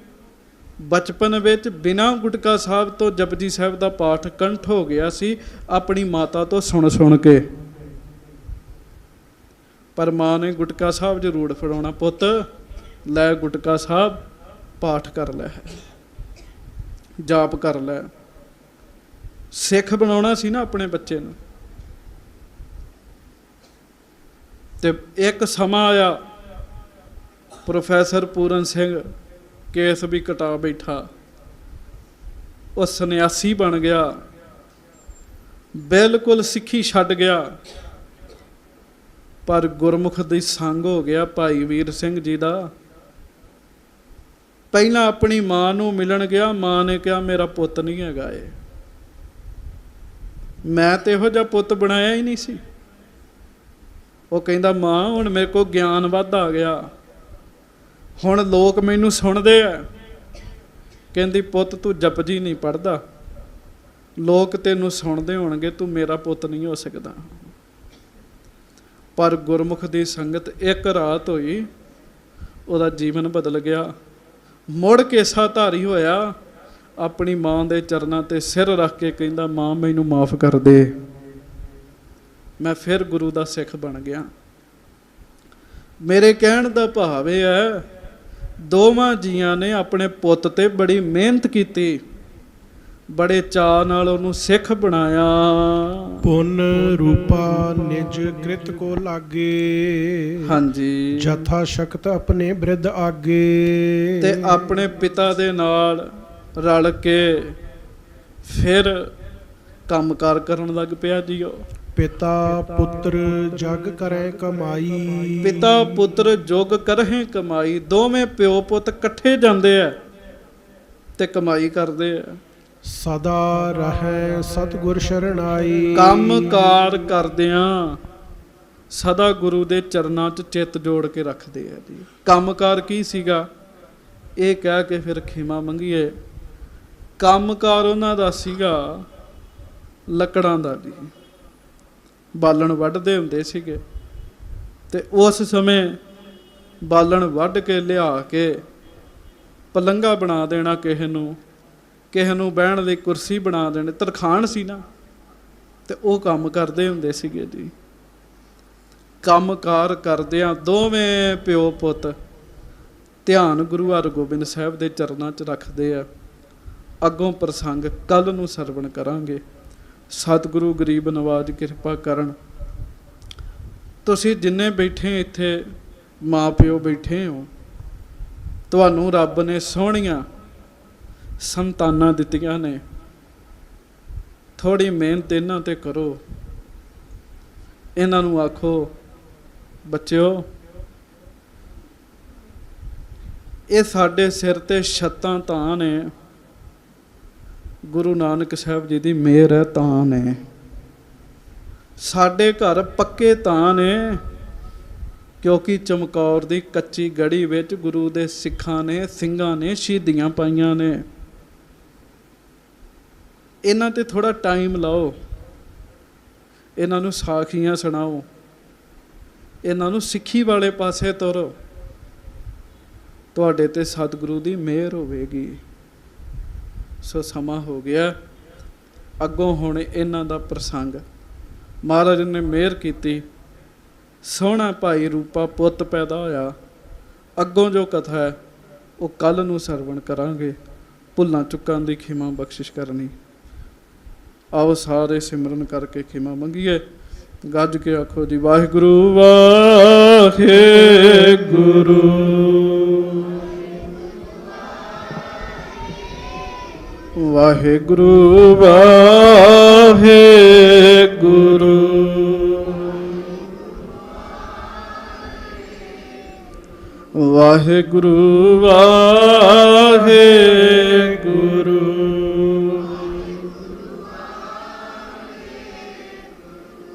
ਬਚਪਨ ਵਿੱਚ ਬਿਨਾਂ ਗੁਟਕਾ ਸਾਹਿਬ ਤੋਂ ਜਪਜੀ ਸਾਹਿਬ ਦਾ ਪਾਠ ਕੰਠ ਹੋ ਗਿਆ ਸੀ, ਆਪਣੀ ਮਾਤਾ ਤੋਂ ਸੁਣ ਸੁਣ ਕੇ। ਪਰ ਮਾਂ ਨੇ ਗੁਟਕਾ ਸਾਹਿਬ ਜ਼ਰੂਰ ਫੜਾਉਣਾ, ਪੁੱਤ ਲੈ ਗੁਟਕਾ ਸਾਹਿਬ, ਪਾਠ ਕਰ ਲੈ, ਜਾਪ ਕਰ ਲੈ, ਸਿੱਖ ਬਣਾਉਣਾ ਸੀ ਨਾ ਆਪਣੇ ਬੱਚੇ ਨੂੰ। ਤੇ ਇੱਕ ਸਮਾਂ ਆਇਆ, ਪ੍ਰੋਫੈਸਰ ਪੂਰਨ ਸਿੰਘ ਕੇਸ ਵੀ ਕਟਾ ਬੈਠਾ, ਉਹ ਸੰਨਿਆਸੀ ਬਣ ਗਿਆ, ਬਿਲਕੁਲ ਸਿੱਖੀ ਛੱਡ ਗਿਆ, ਪਰ ਗੁਰਮੁਖ ਦੀ ਸੰਗ ਹੋ ਗਿਆ ਭਾਈ ਵੀਰ ਸਿੰਘ ਜੀ ਦਾ। ਪਹਿਲਾਂ ਆਪਣੀ ਮਾਂ ਨੂੰ ਮਿਲਣ ਗਿਆ, ਮਾਂ ਨੇ ਕਿਹਾ ਮੇਰਾ ਪੁੱਤ ਨਹੀਂ ਹੈਗਾ ਇਹ, ਮੈਂ ਤੇ ਇਹੋ ਜਿਹਾ ਪੁੱਤ ਬਣਾਇਆ ਹੀ ਨਹੀਂ ਸੀ। ਉਹ ਕਹਿੰਦਾ ਮਾਂ ਹੁਣ ਮੇਰੇ ਕੋਲ ਗਿਆਨ ਵੱਧ ਆ ਗਿਆ, ਹੁਣ ਲੋਕ ਮੈਨੂੰ ਸੁਣਦੇ ਆ। ਕਹਿੰਦੀ ਪੁੱਤ ਤੂੰ ਜਪਜੀ ਨਹੀਂ ਪੜ੍ਹਦਾ, ਲੋਕ ਤੈਨੂੰ ਸੁਣਦੇ ਹੋਣਗੇ, ਤੂੰ ਮੇਰਾ ਪੁੱਤ ਨਹੀਂ ਹੋ ਸਕਦਾ। ਪਰ ਗੁਰਮੁਖ ਦੀ ਸੰਗਤ ਇੱਕ ਰਾਤ ਹੋਈ, ਉਹਦਾ ਜੀਵਨ ਬਦਲ ਗਿਆ, ਮੁੜ ਕੇ ਸਾਧਾਰੀ ਹੋਇਆ, ਆਪਣੀ ਮਾਂ ਦੇ ਚਰਨਾਂ ਤੇ ਸਿਰ ਰੱਖ ਕੇ ਕਹਿੰਦਾ ਮਾਂ ਮੈਨੂੰ ਮਾਫ ਕਰ ਦੇ, ਮੈਂ ਫਿਰ ਗੁਰੂ ਦਾ ਸਿੱਖ ਬਣ ਗਿਆ। ਮੇਰੇ ਕਹਿਣ ਦਾ ਭਾਵ ਇਹ ਹੈ, ਦੋਵਾਂ ਜੀਆਂ ਨੇ ਆਪਣੇ ਪੁੱਤ ਤੇ ਬੜੀ ਮਿਹਨਤ ਕੀਤੀ, ਬੜੇ ਚਾਅ ਨਾਲ ਉਹਨੂੰ ਸਿੱਖ ਬਣਾਇਆ। ਪੁੰਨ ਰੂਪਾ ਨਿਜ ਕ੍ਰਿਤ ਕੋ ਲਾਗੇ, ਹਾਂਜੀ, ਜਥਾ ਸ਼ਕਤ ਆਪਣੇ ਬ੍ਰਿਧ ਆਗੇ। ਤੇ ਆਪਣੇ ਪਿਤਾ ਦੇ ਨਾਲ ਰਲ ਕੇ ਫਿਰ ਕੰਮਕਾਰ ਕਰਨ ਲੱਗ ਪਿਆ ਜੀਓ। ਪਿਤਾ ਪੁੱਤਰ ਜਗ ਕਰੈ ਕਮਾਈ, ਪਿਤਾ ਪੁੱਤਰ ਜੁਗ ਕਰਹਿ ਕਮਾਈ। ਦੋਵੇਂ ਪਿਓ ਪੁੱਤ ਇਕੱਠੇ ਜਾਂਦੇ ਆ ਤੇ ਕਮਾਈ ਕਰਦੇ ਆ। ਸਦਾ ਰਹੈ ਸਤਿਗੁਰ ਸ਼ਰਣਾਈ, ਕੰਮ ਕਾਰ ਕਰਦਿਆਂ ਸਦਾ ਗੁਰੂ ਦੇ ਚਰਨਾਂ 'ਚ ਚਿੱਤ ਜੋੜ ਕੇ ਰੱਖਦੇ ਆ ਜੀ। ਕੰਮ ਕਾਰ ਕੀ ਸੀਗਾ ਇਹ ਕਹਿ ਕੇ ਫਿਰ ਖਿਮਾ ਮੰਗੀਏ। ਕੰਮ ਕਾਰ ਉਹਨਾਂ ਦਾ ਸੀਗਾ ਲੱਕੜਾਂ ਦਾ ਜੀ, ਬਾਲਣ ਵੱਢਦੇ ਹੁੰਦੇ ਸੀਗੇ, ਤੇ ਉਸ ਸਮੇਂ ਬਾਲਣ ਵੱਢ ਕੇ ਲਿਆ ਕੇ ਪਲੰਘਾ ਬਣਾ ਦੇਣਾ, ਕਿਸੇ ਨੂੰ ਬਹਿਣ ਲਈ ਕੁਰਸੀ ਬਣਾ ਦੇਣੀ, ਤਰਖਾਣ ਸੀ ਨਾ, ਤੇ ਉਹ ਕੰਮ ਕਰਦੇ ਹੁੰਦੇ ਸੀਗੇ ਜੀ। ਕੰਮ ਕਾਰ ਕਰਦਿਆਂ ਦੋਵੇਂ ਪਿਓ ਪੁੱਤ ਧਿਆਨ ਗੁਰੂ ਹਰਗੋਬਿੰਦ ਸਾਹਿਬ ਦੇ ਚਰਨਾਂ 'ਚ ਰੱਖਦੇ ਆ। ਅੱਗੋਂ ਪ੍ਰਸੰਗ ਕੱਲ ਨੂੰ ਸਰਵਣ ਕਰਾਂਗੇ। ਸਤਿਗੁਰੂ ਗਰੀਬ ਨਵਾਜ ਕਿਰਪਾ ਕਰਨ। ਤੁਸੀਂ ਜਿੰਨੇ ਬੈਠੇ ਇੱਥੇ ਮਾਂ ਪਿਓ ਬੈਠੇ ਹੋ, ਤੁਹਾਨੂੰ ਰੱਬ ਨੇ ਸੋਹਣੀਆਂ ਸੰਤਾਨਾਂ ਦਿੱਤੀਆਂ ਨੇ, ਥੋੜ੍ਹੀ ਮਿਹਨਤ ਇਹਨਾਂ 'ਤੇ ਕਰੋ। ਇਹਨਾਂ ਨੂੰ ਆਖੋ ਬੱਚਿਓ ਇਹ ਸਾਡੇ ਸਿਰ 'ਤੇ ਛੱਤਾਂ ਤਾਂ ਨੇ, ਗੁਰੂ ਨਾਨਕ ਸਾਹਿਬ ਜੀ ਦੀ ਮਿਹਰ ਹੈ ਤਾਂ ਨੇ। ਸਾਡੇ ਘਰ ਪੱਕੇ ਤਾਂ ਨੇ ਕਿਉਂਕਿ ਚਮਕੌਰ ਦੀ ਕੱਚੀ ਗੜੀ ਵਿੱਚ ਗੁਰੂ ਦੇ ਸਿੱਖਾਂ ਨੇ, ਸਿੰਘਾਂ ਨੇ ਸ਼ਹੀਦੀਆਂ ਪਾਈਆਂ ਨੇ। ਇਹਨਾਂ 'ਤੇ ਥੋੜ੍ਹਾ ਟਾਈਮ ਲਾਓ, ਇਹਨਾਂ ਨੂੰ ਸਾਖੀਆਂ ਸੁਣਾਓ, ਇਹਨਾਂ ਨੂੰ ਸਿੱਖੀ ਵਾਲੇ ਪਾਸੇ ਤੋਰੋ, ਤੁਹਾਡੇ 'ਤੇ ਸਤਿਗੁਰੂ ਦੀ ਮਿਹਰ ਹੋਵੇਗੀ। ਸੋ ਸਮਾਂ ਹੋ ਗਿਆ, ਅੱਗੋਂ ਹੁਣ ਇਹਨਾਂ ਦਾ ਪ੍ਰਸੰਗ। ਮਹਾਰਾਜ ਨੇ ਮਿਹਰ ਕੀਤੀ, ਸੋਹਣਾ ਭਾਈ ਰੂਪਾ ਪੁੱਤ ਪੈਦਾ ਹੋਇਆ। ਅੱਗੋਂ ਜੋ ਕਥਾ ਹੈ ਉਹ ਕੱਲ ਨੂੰ ਸਰਵਣ ਕਰਾਂਗੇ। ਭੁੱਲਾਂ ਚੁੱਕਾਂ ਦੀ ਖਿਮਾ ਬਖਸ਼ਿਸ਼ ਕਰਨੀ। ਆਓ ਸਾਰੇ ਸਿਮਰਨ ਕਰਕੇ ਖਿਮਾ ਮੰਗੀਏ। ਗੱਜ ਕੇ ਆਖੋ ਜੀ ਵਾਹਿਗੁਰੂ ਵਾਹਿਗੁਰੂ। ਵਾਹਿਗੁਰੂ ਵਾਹਿਗੁਰੂ। ਵਾਹਿਗੁਰੂ ਵਾਹਿਗੁਰੂ।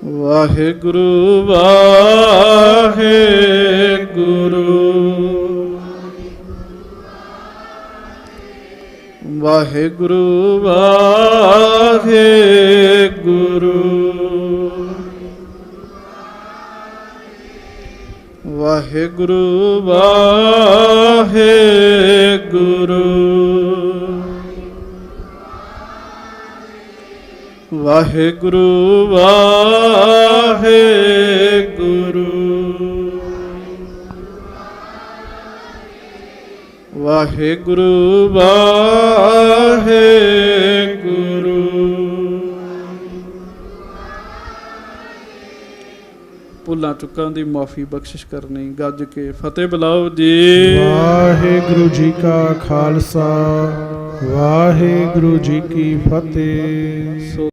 ਵਾਹਿਗੁਰੂ ਵਾਹਿਗੁਰੂ। ਵਾਹਿਗੁਰੂ ਵਾਹਿਗੁਰੂ। ਵਾਹਿਗੁਰੂ ਵਾਹਿਗੁਰੂ। ਵਾਹਿਗੁਰੂ ਵਾਹਿਗੁਰੂ। ਵਾਹਿਗੁਰੂ ਵਾਹਿਗੁਰੂ। ਭੁੱਲਾਂ ਚੁੱਕਾਂ ਦੀ ਮਾਫੀ ਬਖਸ਼ਿਸ਼ ਕਰਨੀ। ਗੱਜ ਕੇ ਫਤਿਹ ਬੁਲਾਓ ਜੀ। ਵਾਹਿਗੁਰੂ ਜੀ ਕਾ ਖਾਲਸਾ ਵਾਹਿਗੁਰੂ ਜੀ ਕੀ ਫਤਿਹ। ਸੋ